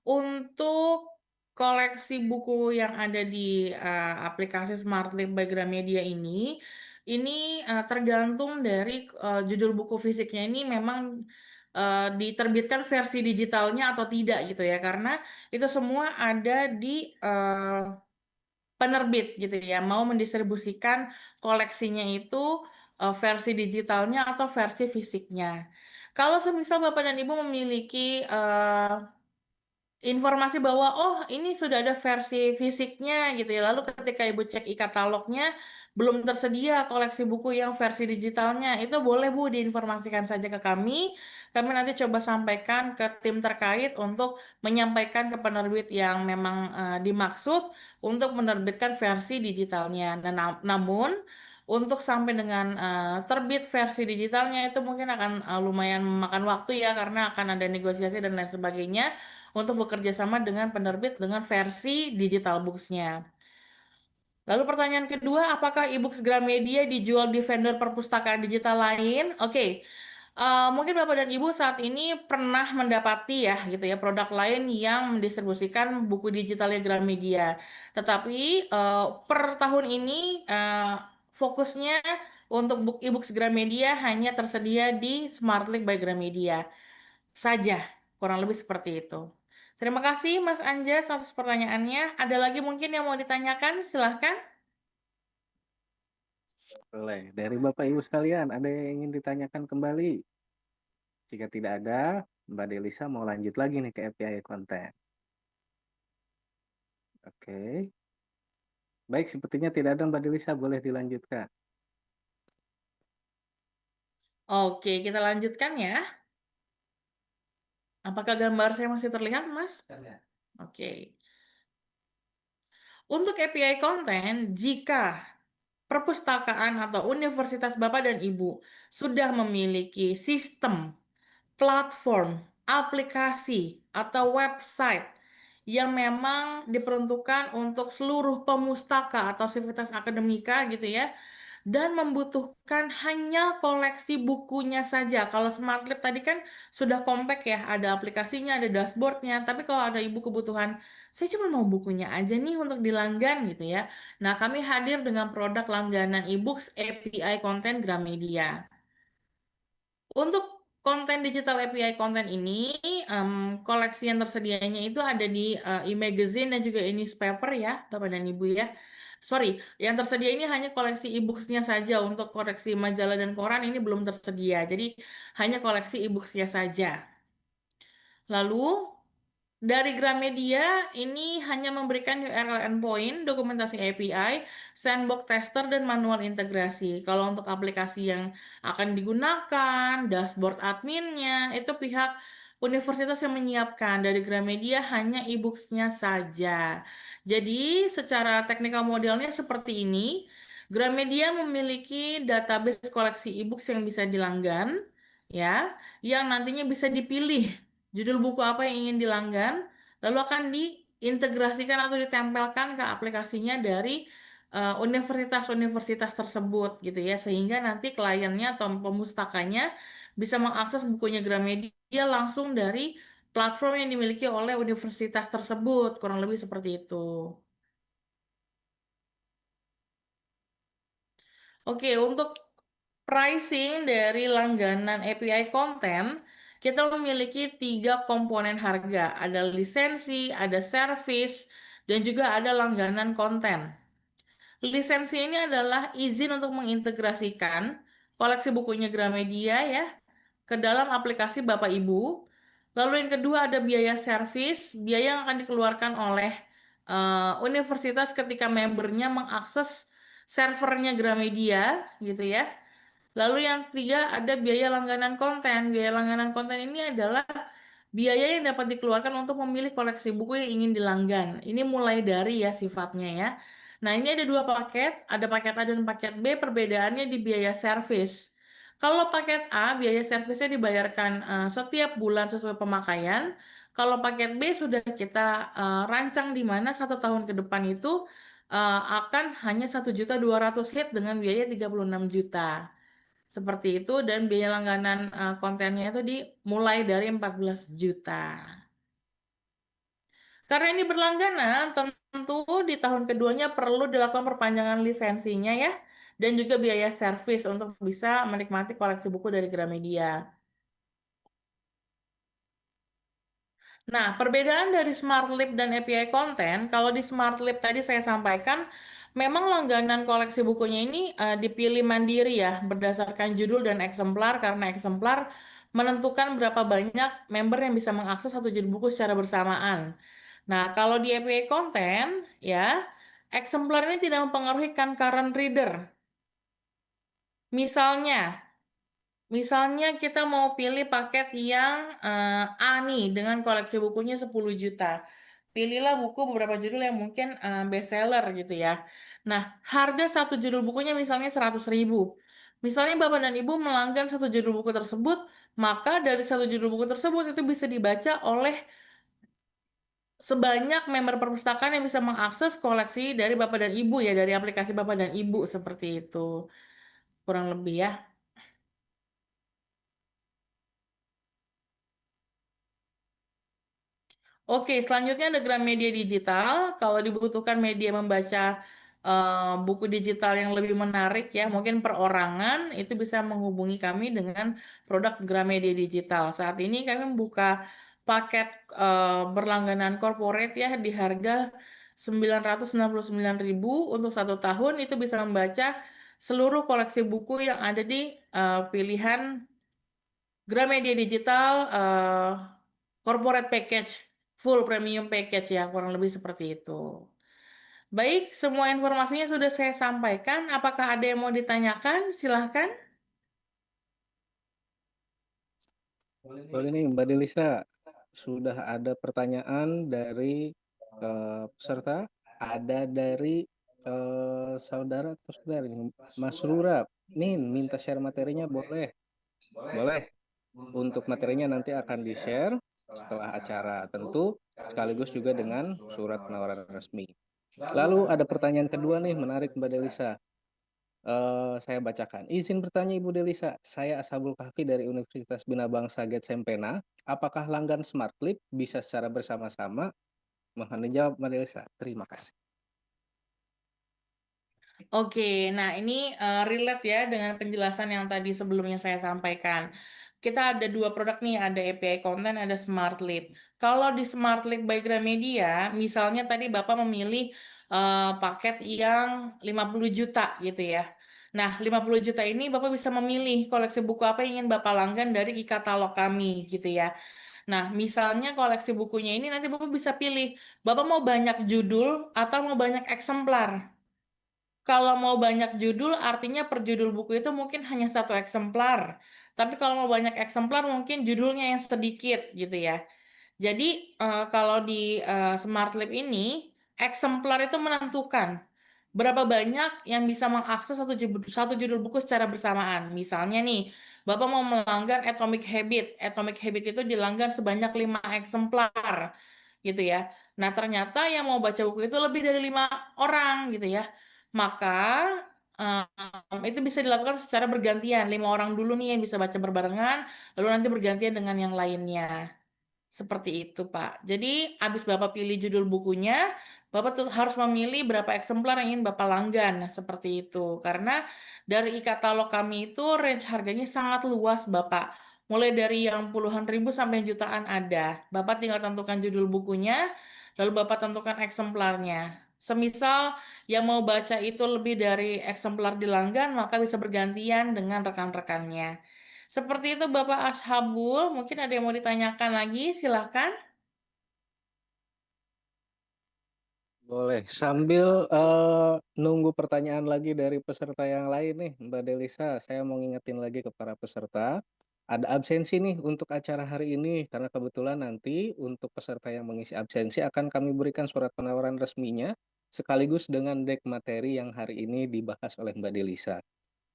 Untuk koleksi buku yang ada di aplikasi SmartLib by Gramedia ini tergantung dari judul buku fisiknya ini memang diterbitkan versi digitalnya atau tidak gitu ya, karena itu semua ada di penerbit gitu ya, mau mendistribusikan koleksinya itu versi digitalnya atau versi fisiknya. Kalau semisal Bapak dan Ibu memiliki informasi bahwa oh ini sudah ada versi fisiknya gitu ya. Lalu ketika Ibu cek e-katalognya belum tersedia koleksi buku yang versi digitalnya, itu boleh Bu diinformasikan saja ke kami. Kami nanti coba sampaikan ke tim terkait untuk menyampaikan ke penerbit yang memang dimaksud untuk menerbitkan versi digitalnya. Dan namun untuk sampai dengan terbit versi digitalnya itu mungkin akan lumayan memakan waktu ya karena akan ada negosiasi dan lain sebagainya untuk bekerja sama dengan penerbit dengan versi digital books-nya. Lalu pertanyaan kedua, apakah e-books Gramedia dijual di vendor perpustakaan digital lain? Oke, mungkin Bapak dan Ibu saat ini pernah mendapati ya gitu ya produk lain yang mendistribusikan buku digitalnya Gramedia. Tetapi per tahun ini fokusnya untuk e-books Gramedia hanya tersedia di SmartLink by Gramedia saja, kurang lebih seperti itu. Terima kasih Mas Anjas atas pertanyaannya. Ada lagi mungkin yang mau ditanyakan? Silahkan. Boleh. Dari Bapak Ibu sekalian, ada yang ingin ditanyakan kembali? Jika tidak ada, Mbak Delisa mau lanjut lagi nih ke API konten. Oke. Baik, sepertinya tidak ada Mbak Delisa, boleh dilanjutkan. Oke, kita lanjutkan ya. Apakah gambar saya masih terlihat, Mas? Terlihat. Oke. Untuk API konten, jika perpustakaan atau universitas Bapak dan Ibu sudah memiliki sistem, platform, aplikasi, atau website yang memang diperuntukkan untuk seluruh pemustaka atau sivitas akademika gitu ya, dan membutuhkan hanya koleksi bukunya saja. Kalau SmartLab tadi kan sudah compact ya, ada aplikasinya, ada dashboardnya. Tapi kalau ada ibu kebutuhan, saya cuma mau bukunya aja nih untuk dilanggan gitu ya. Nah, kami hadir dengan produk langganan e-books API konten Gramedia. Untuk konten digital API konten ini, koleksi yang tersedianya itu ada di e-magazine dan juga e-newspaper ya, Bapak dan Ibu ya. Sorry, yang tersedia ini hanya koleksi e-booksnya saja. Untuk koleksi majalah dan koran ini belum tersedia. Jadi hanya koleksi e-booksnya saja. Lalu dari Gramedia ini hanya memberikan URL endpoint, dokumentasi API, sandbox tester, dan manual integrasi. Kalau untuk aplikasi yang akan digunakan, dashboard adminnya, itu pihak universitas yang menyiapkan. Dari Gramedia hanya e-booksnya saja. Jadi secara teknikal modelnya seperti ini. Gramedia memiliki database koleksi e-books yang bisa dilanggan, ya, yang nantinya bisa dipilih judul buku apa yang ingin dilanggan, lalu akan diintegrasikan atau ditempelkan ke aplikasinya dari universitas-universitas tersebut gitu ya, sehingga nanti kliennya atau pemustakanya bisa mengakses bukunya Gramedia langsung dari platform yang dimiliki oleh universitas tersebut, kurang lebih seperti itu. Oke, untuk pricing dari langganan API konten, kita memiliki 3 komponen harga. Ada lisensi, ada service, dan juga ada langganan konten. Lisensi ini adalah izin untuk mengintegrasikan koleksi bukunya Gramedia ya ke dalam aplikasi Bapak Ibu. Lalu yang kedua ada biaya servis, biaya yang akan dikeluarkan oleh universitas ketika membernya mengakses servernya Gramedia gitu ya. Lalu yang ketiga ada biaya langganan konten. Biaya langganan konten ini adalah biaya yang dapat dikeluarkan untuk memilih koleksi buku yang ingin dilanggan. Ini mulai dari ya sifatnya ya. Nah, ini ada 2 paket, ada paket A dan paket B, perbedaannya di biaya servis. Kalau paket A, biaya servisnya dibayarkan setiap bulan sesuai pemakaian. Kalau paket B sudah kita rancang di mana 1 tahun ke depan itu akan hanya 1.200.000 hit dengan biaya 36 juta. Seperti itu dan biaya langganan kontennya itu dimulai dari 14 juta. Karena ini berlangganan, tentu di tahun keduanya perlu dilakukan perpanjangan lisensinya ya, dan juga biaya servis untuk bisa menikmati koleksi buku dari Gramedia. Nah, perbedaan dari SmartLib dan API konten, kalau di SmartLib tadi saya sampaikan, memang langganan koleksi bukunya ini dipilih mandiri ya, berdasarkan judul dan eksemplar, karena eksemplar menentukan berapa banyak member yang bisa mengakses satu judul buku secara bersamaan. Nah, kalau di API konten, ya, eksemplar ini tidak mempengaruhi concurrent reader. Misalnya, Misalnya kita mau pilih paket yang A nih dengan koleksi bukunya 10 juta. Pilihlah buku beberapa judul yang mungkin bestseller gitu ya. Nah, harga satu judul bukunya misalnya 100.000. Misalnya Bapak dan Ibu melanggan satu judul buku tersebut, maka dari satu judul buku tersebut itu bisa dibaca oleh sebanyak member perpustakaan yang bisa mengakses koleksi dari Bapak dan Ibu ya, dari aplikasi Bapak dan Ibu seperti itu. Kurang lebih ya. Oke, selanjutnya ada Gramedia Digital. Kalau dibutuhkan media membaca buku digital yang lebih menarik ya, mungkin perorangan, itu bisa menghubungi kami dengan produk Gramedia Digital. Saat ini kami membuka paket berlangganan corporate ya di harga 999.000 untuk 1 tahun. Itu bisa membaca seluruh koleksi buku yang ada di pilihan Gramedia Digital corporate package, full premium package ya, kurang lebih seperti itu. Baik, semua informasinya sudah saya sampaikan. Apakah ada yang mau ditanyakan? Silahkan. Boleh nih Mbak Delisa, sudah ada pertanyaan dari peserta, ada dari saudara atau saudari Mas Rurap. Nih minta share materinya boleh? Boleh. Untuk materinya nanti akan di-share. setelah acara, tentu sekaligus juga dengan surat penawaran resmi. Lalu ada pertanyaan kedua nih, menarik Mbak Delisa. Saya bacakan. Izin bertanya Ibu Delisa, saya Ashabul Kahfi dari Universitas Bina Bangsa Sempena. Apakah langgan Smart Clip bisa secara bersama-sama? Mohon dijawab Mbak Delisa. Terima kasih. Oke, nah ini relate ya dengan penjelasan yang tadi sebelumnya saya sampaikan. Kita ada dua produk nih, ada API Content, ada Smart Lead. Kalau di Smart Lead by Gramedia, misalnya tadi Bapak memilih paket yang 50 juta gitu ya. Nah, 50 juta ini Bapak bisa memilih koleksi buku apa yang ingin Bapak langgan dari e-katalog kami gitu ya. Nah, misalnya koleksi bukunya ini nanti Bapak bisa pilih, Bapak mau banyak judul atau mau banyak eksemplar. Kalau mau banyak judul, artinya per judul buku itu mungkin hanya satu eksemplar. Tapi kalau mau banyak eksemplar, mungkin judulnya yang sedikit gitu ya. Jadi kalau di Smart Lab ini, eksemplar itu menentukan berapa banyak yang bisa mengakses satu judul buku secara bersamaan. Misalnya nih, Bapak mau melanggan Atomic Habit. Atomic Habit itu dilanggan sebanyak 5 eksemplar gitu ya. Nah, ternyata yang mau baca buku itu lebih dari 5 orang gitu ya. Maka itu bisa dilakukan secara bergantian. 5 orang dulu nih yang bisa baca berbarengan, lalu nanti bergantian dengan yang lainnya. Seperti itu, Pak. Jadi, habis Bapak pilih judul bukunya, Bapak tuh harus memilih berapa eksemplar yang ingin Bapak langgan. Nah, seperti itu. Karena dari e-katalog kami itu range harganya sangat luas, Bapak. Mulai dari yang puluhan ribu sampai jutaan ada. Bapak tinggal tentukan judul bukunya, lalu Bapak tentukan eksemplarnya. Semisal yang mau baca itu lebih dari eksemplar dilanggan, maka bisa bergantian dengan rekan-rekannya. Seperti itu Bapak Ashabul, mungkin ada yang mau ditanyakan lagi, silakan. Boleh. Sambil nunggu pertanyaan lagi dari peserta yang lain nih, Mbak Delisa, saya mau ngingetin lagi ke para peserta, ada absensi nih untuk acara hari ini, karena kebetulan nanti untuk peserta yang mengisi absensi akan kami berikan surat penawaran resminya, sekaligus dengan dek materi yang hari ini dibahas oleh Mbak Delisa.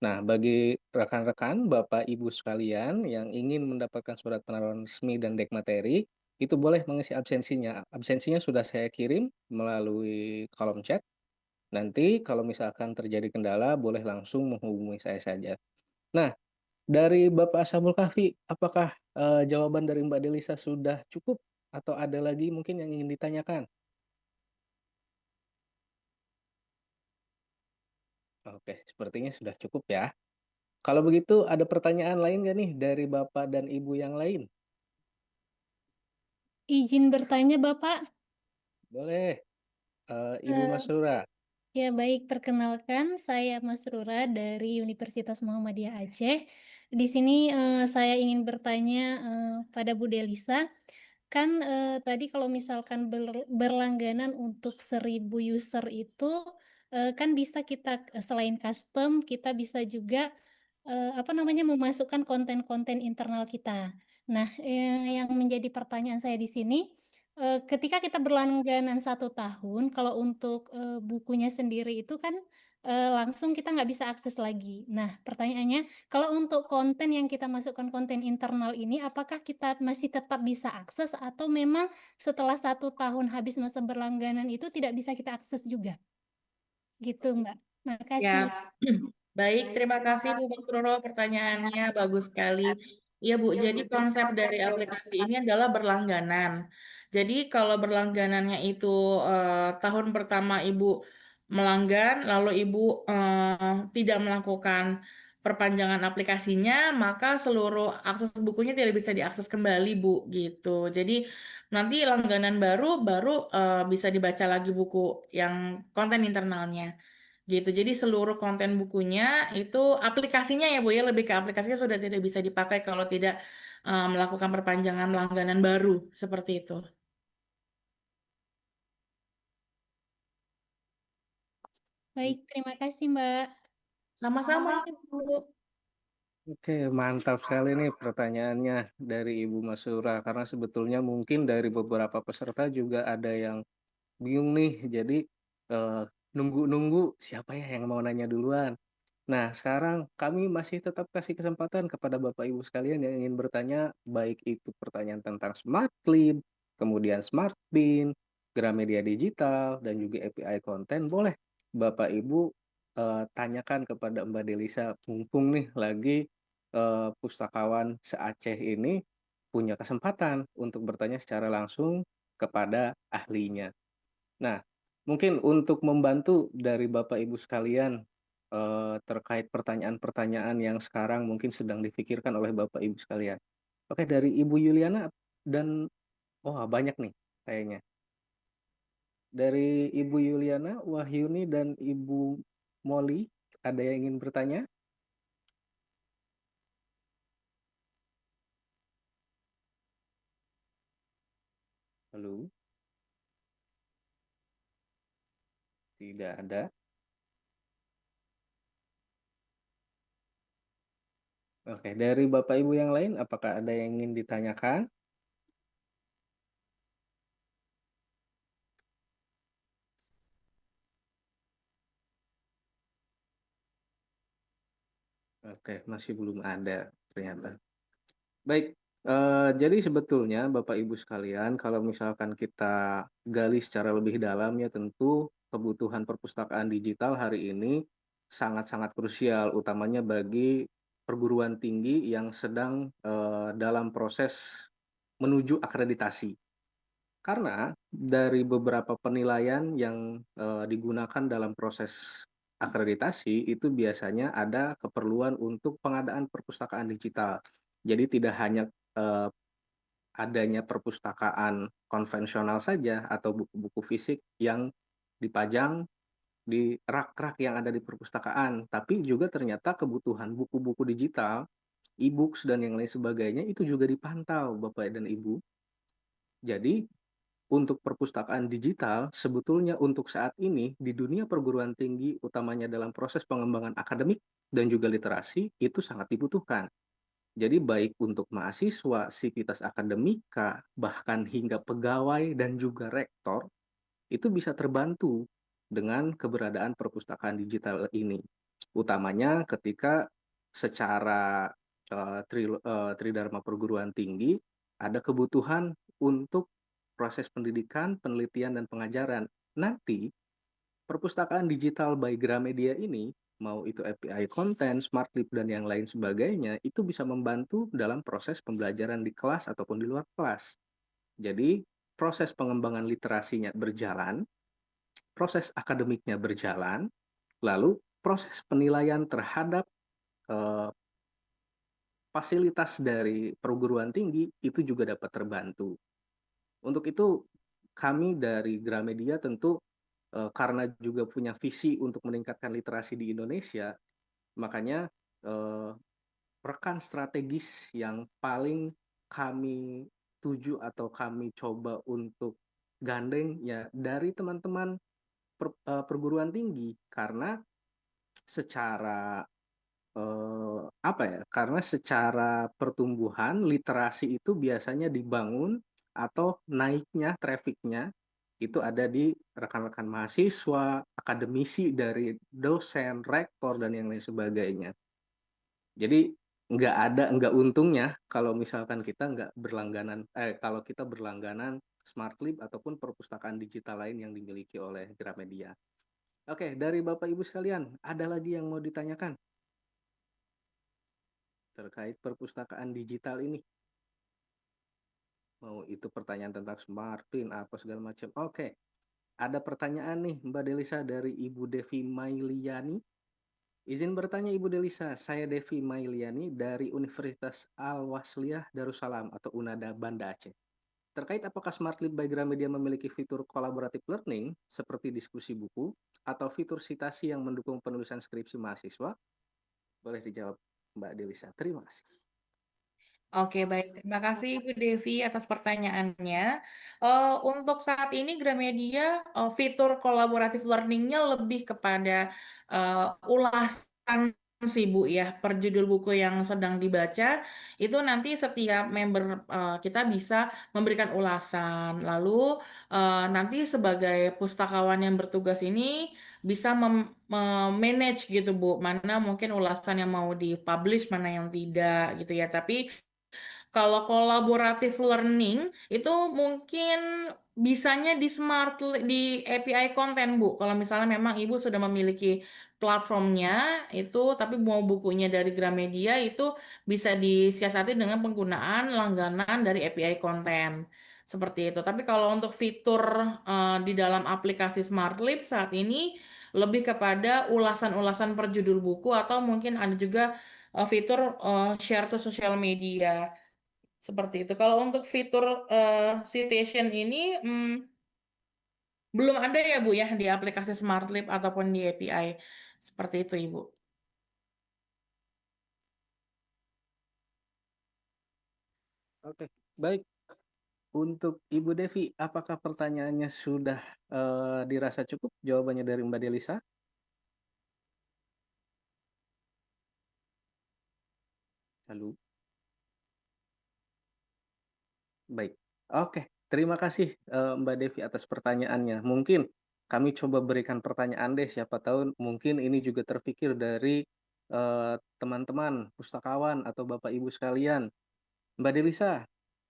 Nah, bagi rekan-rekan, Bapak Ibu sekalian yang ingin mendapatkan surat penawaran resmi dan dek materi, itu boleh mengisi absensinya. Absensinya sudah saya kirim melalui kolom chat. Nanti kalau misalkan terjadi kendala, boleh langsung menghubungi saya saja. Nah, dari Bapak Ashabul Kahfi, apakah jawaban dari Mbak Delisa sudah cukup atau ada lagi mungkin yang ingin ditanyakan? Oke, sepertinya sudah cukup ya. Kalau begitu, ada pertanyaan lain nggak nih dari Bapak dan Ibu yang lain? Izin bertanya, Bapak. Boleh, Ibu Eh, Masrura. ya, baik. Perkenalkan, saya Masrura dari Universitas Muhammadiyah Aceh. Di sini saya ingin bertanya pada Bu Delisa. Kan tadi kalau misalkan berlangganan untuk 1.000 user itu, kan bisa kita, selain custom, kita bisa juga apa namanya, memasukkan konten-konten internal kita. Nah, yang menjadi pertanyaan saya di sini, ketika kita berlangganan 1 tahun, kalau untuk bukunya sendiri itu kan langsung kita nggak bisa akses lagi. Nah, pertanyaannya, kalau untuk konten yang kita masukkan konten internal ini, apakah kita masih tetap bisa akses atau memang setelah 1 tahun habis masa berlangganan itu tidak bisa kita akses juga? Gitu, Mbak. Ya, Makasih. baik. Terima kasih Bu Masruro, pertanyaannya bagus sekali. Iya Bu, jadi konsep dari aplikasi ini adalah berlangganan. Jadi kalau berlangganannya itu tahun pertama Ibu melanggan, lalu Ibu tidak melakukan perpanjangan aplikasinya, maka seluruh akses bukunya tidak bisa diakses kembali Bu, gitu. Jadi nanti langganan baru bisa dibaca lagi buku yang konten internalnya gitu. Jadi seluruh konten bukunya itu aplikasinya ya Bu ya, lebih ke aplikasinya sudah tidak bisa dipakai kalau tidak melakukan perpanjangan langganan baru seperti itu. Baik, terima kasih, Mbak. Sama-sama Bu. Oke, mantap sekali nih pertanyaannya dari Ibu Masura. Karena sebetulnya mungkin dari beberapa peserta juga ada yang bingung nih. Jadi eh, nunggu-nunggu siapa ya yang mau nanya duluan. Nah, sekarang kami masih tetap kasih kesempatan kepada Bapak Ibu sekalian yang ingin bertanya, baik itu pertanyaan tentang Smart Clip, kemudian Smart Bin, Gramedia Digital, dan juga API konten, boleh Bapak Ibu tanyakan kepada Mbak Delisa, mumpung nih lagi pustakawan se-Aceh ini punya kesempatan untuk bertanya secara langsung kepada ahlinya. Nah, mungkin untuk membantu dari Bapak Ibu sekalian terkait pertanyaan-pertanyaan yang sekarang mungkin sedang difikirkan oleh Bapak Ibu sekalian. Oke, dari Ibu Yuliana dan banyak nih kayaknya. Dari Ibu Yuliana, Wahyuni dan Ibu Molly, ada yang ingin bertanya? Halo, tidak ada. Oke, dari Bapak Ibu yang lain, apakah ada yang ingin ditanyakan? Oke, masih belum ada ternyata. Baik, jadi sebetulnya Bapak Ibu sekalian, kalau misalkan kita gali secara lebih dalam ya tentu kebutuhan perpustakaan digital hari ini sangat-sangat krusial, utamanya bagi perguruan tinggi yang sedang dalam proses menuju akreditasi. Karena dari beberapa penilaian yang digunakan dalam proses akreditasi itu biasanya ada keperluan untuk pengadaan perpustakaan digital. Jadi tidak hanya eh, adanya perpustakaan konvensional saja atau buku-buku fisik yang dipajang di rak-rak yang ada di perpustakaan, tapi juga ternyata kebutuhan buku-buku digital, e-books dan yang lain sebagainya itu juga dipantau Bapak dan Ibu. Jadi untuk perpustakaan digital, sebetulnya untuk saat ini di dunia perguruan tinggi, utamanya dalam proses pengembangan akademik dan juga literasi, itu sangat dibutuhkan. Jadi baik untuk mahasiswa, sivitas akademika, bahkan hingga pegawai dan juga rektor, itu bisa terbantu dengan keberadaan perpustakaan digital ini. Utamanya ketika secara Tridharma perguruan tinggi ada kebutuhan untuk proses pendidikan, penelitian, dan pengajaran. Nanti perpustakaan digital by Gramedia ini, mau itu API konten, Smart Lib, dan yang lain sebagainya, itu bisa membantu dalam proses pembelajaran di kelas ataupun di luar kelas. Jadi, proses pengembangan literasinya berjalan, proses akademiknya berjalan, lalu proses penilaian terhadap eh, fasilitas dari perguruan tinggi itu juga dapat terbantu. Untuk itu, kami dari Gramedia tentu karena juga punya visi untuk meningkatkan literasi di Indonesia, makanya eh, rekan strategis yang paling kami tuju atau kami coba untuk gandeng ya dari teman-teman perguruan tinggi, karena secara apa ya? Karena secara pertumbuhan literasi itu biasanya dibangun atau naiknya trafficnya itu ada di rekan-rekan mahasiswa, akademisi dari dosen, rektor dan yang lain sebagainya. Jadi nggak untungnya kalau misalkan kita nggak berlangganan kalau kita berlangganan Smart Lib ataupun perpustakaan digital lain yang dimiliki oleh Gramedia. Oke, dari Bapak Ibu sekalian, ada lagi yang mau ditanyakan terkait perpustakaan digital ini? Mau itu pertanyaan tentang smart pin apa segala macam. Oke, ada pertanyaan nih Mbak Delisa dari Ibu Devi Mailiani. Izin bertanya Ibu Delisa, saya Devi Mailiani dari Universitas Al-Wasliyah Darussalam atau UNADA Banda Aceh. Terkait apakah Smart Lib by Gramedia memiliki fitur collaborative learning seperti diskusi buku atau fitur citasi yang mendukung penulisan skripsi mahasiswa? Boleh dijawab Mbak Delisa. Terima kasih. Oke, baik. Terima kasih Ibu Devi atas pertanyaannya. Untuk saat ini Gramedia fitur collaborative learning-nya lebih kepada ulasan sih Bu ya, per judul buku yang sedang dibaca itu nanti setiap member kita bisa memberikan ulasan. Lalu nanti sebagai pustakawan yang bertugas ini bisa manage gitu Bu, mana mungkin ulasan yang mau dipublish, mana yang tidak gitu ya. Tapi kalau kolaboratif learning itu mungkin bisanya di API konten Bu. Kalau misalnya memang Ibu sudah memiliki platformnya itu, tapi mau bukunya dari Gramedia itu bisa disiasati dengan penggunaan langganan dari API konten. Seperti itu. Tapi kalau untuk fitur di dalam aplikasi SmartLib saat ini lebih kepada ulasan-ulasan per judul buku atau mungkin ada juga fitur share to social media. Seperti itu. Kalau untuk fitur citation ini belum ada ya Bu ya di aplikasi SmartLib ataupun di API. Seperti itu Ibu. Oke, baik. Untuk Ibu Devi, apakah pertanyaannya sudah dirasa cukup jawabannya dari Mbak Delisa? Halo. Baik. Oke, terima kasih Mbak Devi atas pertanyaannya. Mungkin kami coba berikan pertanyaan deh, siapa tahu mungkin ini juga terpikir dari teman-teman pustakawan atau Bapak Ibu sekalian. Mbak Delisa,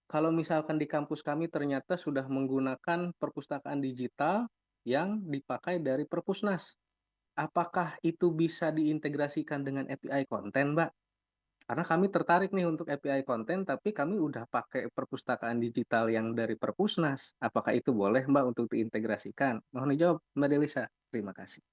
kalau misalkan di kampus kami ternyata sudah menggunakan perpustakaan digital yang dipakai dari Perpusnas. Apakah itu bisa diintegrasikan dengan API konten, Mbak? Karena kami tertarik nih untuk API konten, tapi kami udah pakai perpustakaan digital yang dari Perpusnas. Apakah itu boleh, Mbak, untuk diintegrasikan? Mohon dijawab, Mbak Delisa. Terima kasih.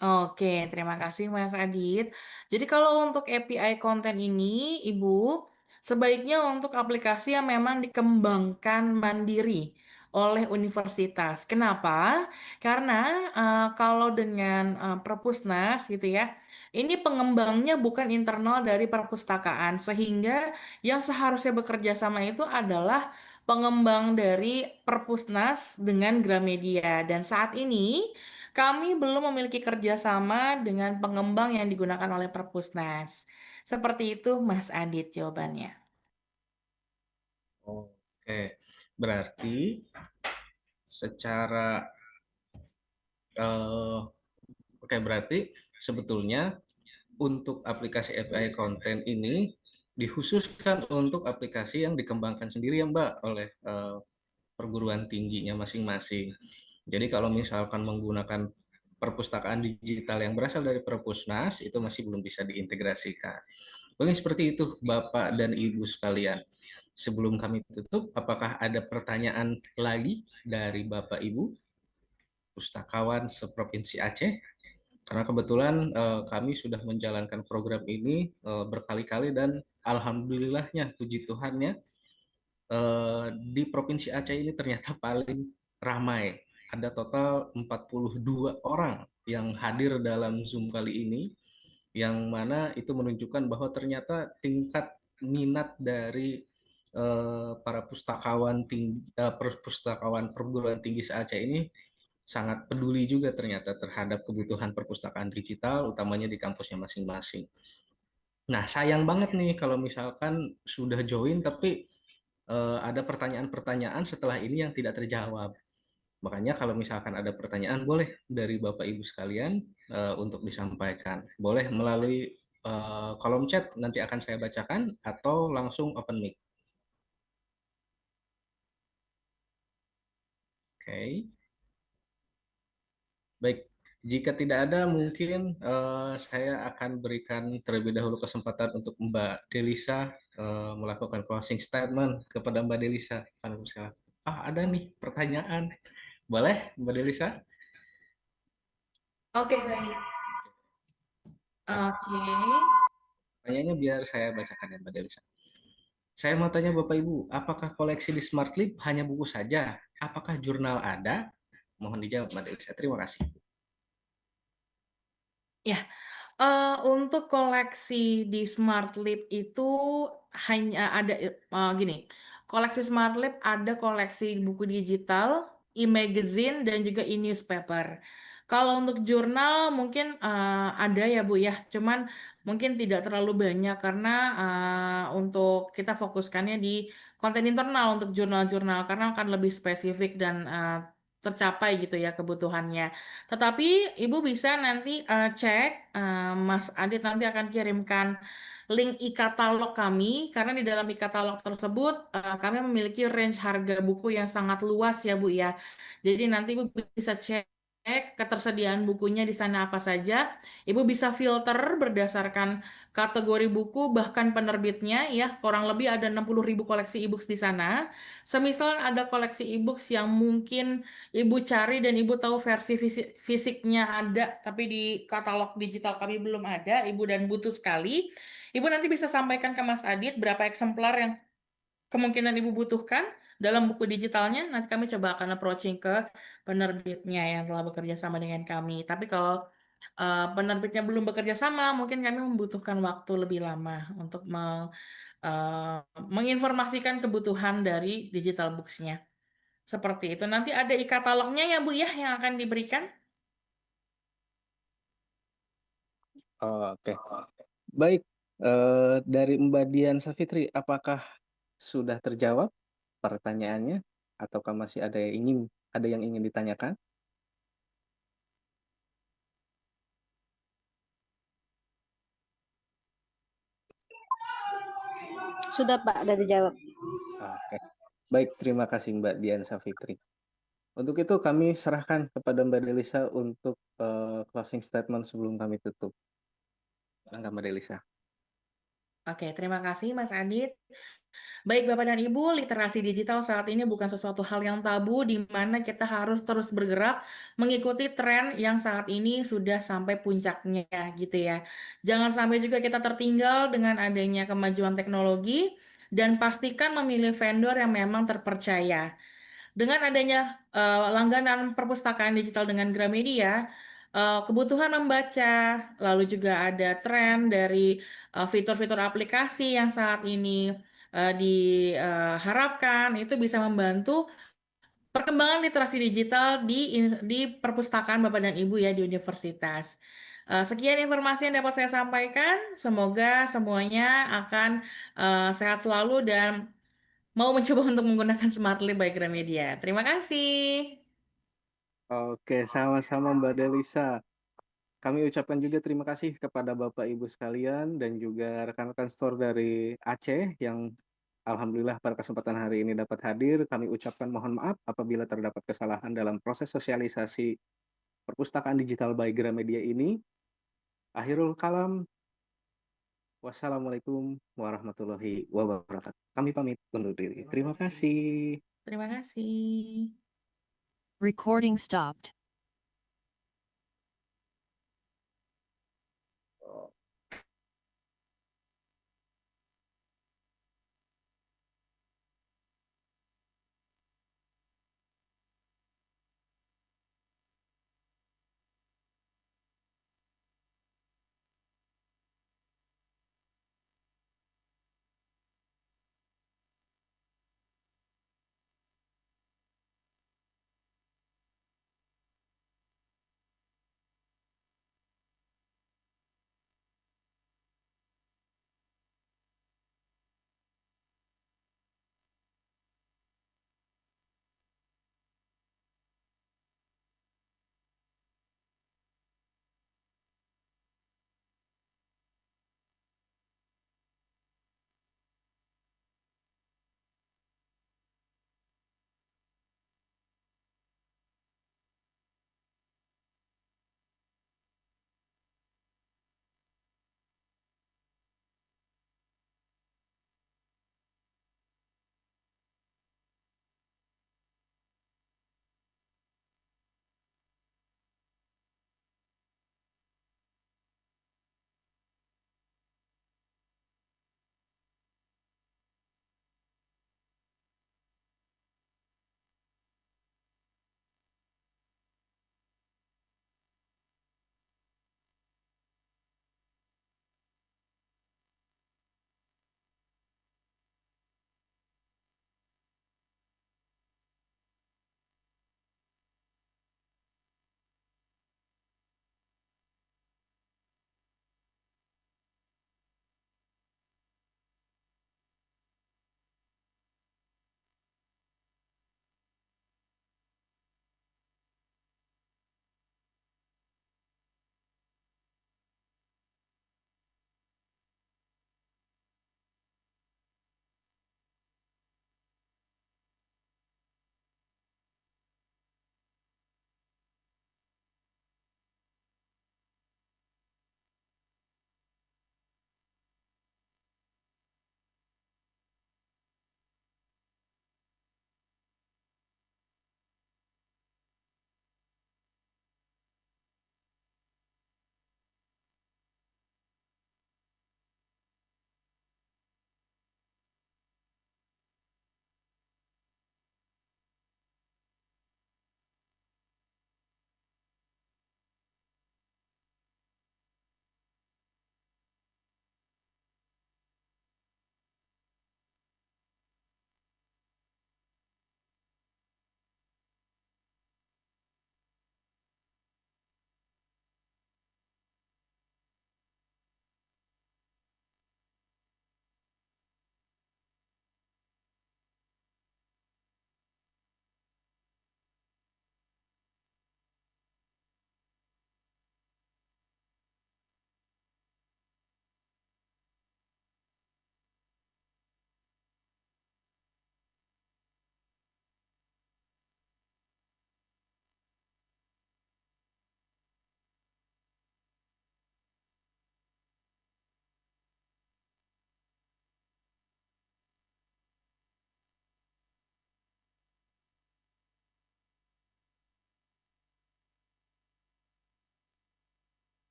Oke, terima kasih Mas Adit. Jadi kalau untuk API konten ini, Ibu, sebaiknya untuk aplikasi yang memang dikembangkan mandiri oleh universitas. Kenapa? Karena kalau dengan Perpusnas gitu ya, ini pengembangnya bukan internal dari perpustakaan, sehingga yang seharusnya bekerja sama itu adalah pengembang dari Perpusnas dengan Gramedia. Dan saat ini kami belum memiliki kerjasama dengan pengembang yang digunakan oleh Perpusnas. Seperti itu, Mas Adit, jawabannya. Oke, berarti secara eh, oke berarti sebetulnya untuk aplikasi API konten ini dikhususkan untuk aplikasi yang dikembangkan sendiri ya Mbak oleh perguruan tingginya masing-masing. Jadi kalau misalkan menggunakan perpustakaan digital yang berasal dari Perpusnas itu masih belum bisa diintegrasikan. Mungkin seperti itu Bapak dan Ibu sekalian. Sebelum kami tutup, apakah ada pertanyaan lagi dari Bapak Ibu pustakawan seprovinsi Aceh? Karena kebetulan kami sudah menjalankan program ini berkali-kali dan alhamdulillahnya, puji Tuhannya, di Provinsi Aceh ini ternyata paling ramai. Ada total 42 orang yang hadir dalam Zoom kali ini, yang mana itu menunjukkan bahwa ternyata tingkat minat dari para pustakawan perguruan tinggi se-Aceh ini sangat peduli juga ternyata terhadap kebutuhan perpustakaan digital, utamanya di kampusnya masing-masing. Nah, sayang banget nih kalau misalkan sudah join tapi ada pertanyaan-pertanyaan setelah ini yang tidak terjawab. Makanya kalau misalkan ada pertanyaan, boleh dari Bapak Ibu sekalian untuk disampaikan. Boleh melalui kolom chat, nanti akan saya bacakan, atau langsung open mic. Oke. Baik, jika tidak ada, mungkin saya akan berikan terlebih dahulu kesempatan untuk Mbak Delisa melakukan closing statement kepada Mbak Delisa. Ada nih pertanyaan. Boleh, Mbak Delisa? Oke, baik. Oke. Pertanyaannya biar saya bacakan ya, Mbak Delisa. Saya mau tanya Bapak Ibu, apakah koleksi di SmartLib hanya buku saja? Apakah jurnal ada? Mohon dijawab, Mbak Delisa. Terima kasih. Ya, untuk koleksi di SmartLib itu hanya ada gini. Koleksi SmartLib ada koleksi buku digital, e-magazine dan juga e-newspaper. Kalau untuk jurnal mungkin ada ya Bu ya, cuman mungkin tidak terlalu banyak karena untuk kita fokuskannya di konten internal untuk jurnal-jurnal karena akan lebih spesifik dan tercapai gitu ya kebutuhannya. Tetapi Ibu bisa nanti cek, Mas Adit nanti akan kirimkan link e-katalog kami karena di dalam e-katalog tersebut kami memiliki range harga buku yang sangat luas ya Bu ya. Jadi nanti Ibu bisa cek ketersediaan bukunya di sana apa saja. Ibu bisa filter berdasarkan kategori buku bahkan penerbitnya ya. Kurang lebih ada 60.000 koleksi e-books di sana. Semisal ada koleksi e-books yang mungkin Ibu cari dan Ibu tahu versi fisiknya ada tapi di katalog digital kami belum ada, Ibu dan butuh sekali. Ibu nanti bisa sampaikan ke Mas Adit berapa eksemplar yang kemungkinan Ibu butuhkan dalam buku digitalnya. Nanti kami coba akan approaching ke penerbitnya yang telah bekerja sama dengan kami. Tapi kalau penerbitnya belum bekerja sama, mungkin kami membutuhkan waktu lebih lama untuk menginformasikan kebutuhan dari digital books-nya. Seperti itu. Nanti ada e-katalognya ya Bu ya yang akan diberikan. Oke, baik. Dari Mbak Dian Safitri, apakah sudah terjawab pertanyaannya, ataukah masih ada yang ingin ditanyakan? Sudah Pak, udah dijawab. Oke, baik. Terima kasih Mbak Dian Safitri. Untuk itu kami serahkan kepada Mbak Delisa untuk closing statement sebelum kami tutup. Mangga Mbak Delisa. Oke, terima kasih Mas Adit. Baik Bapak dan Ibu, literasi digital saat ini bukan sesuatu hal yang tabu di mana kita harus terus bergerak mengikuti tren yang saat ini sudah sampai puncaknya gitu ya. Jangan sampai juga kita tertinggal dengan adanya kemajuan teknologi dan pastikan memilih vendor yang memang terpercaya. Dengan adanya langganan perpustakaan digital dengan Gramedia, kebutuhan membaca, lalu juga ada tren dari fitur-fitur aplikasi yang saat ini diharapkan itu bisa membantu perkembangan literasi digital di perpustakaan Bapak dan Ibu ya di universitas. Sekian informasi yang dapat saya sampaikan. Semoga semuanya akan sehat selalu dan mau mencoba untuk menggunakan Smartly by Gramedia. Terima kasih. Oke, sama-sama Mbak Delisa. Kami ucapkan juga terima kasih kepada Bapak Ibu sekalian dan juga rekan-rekan store dari Aceh yang alhamdulillah pada kesempatan hari ini dapat hadir. Kami ucapkan mohon maaf apabila terdapat kesalahan dalam proses sosialisasi perpustakaan digital by Gramedia ini. Akhirul kalam, wassalamualaikum warahmatullahi wabarakatuh. Kami pamit undur diri. Terima kasih. Terima kasih. Recording stopped.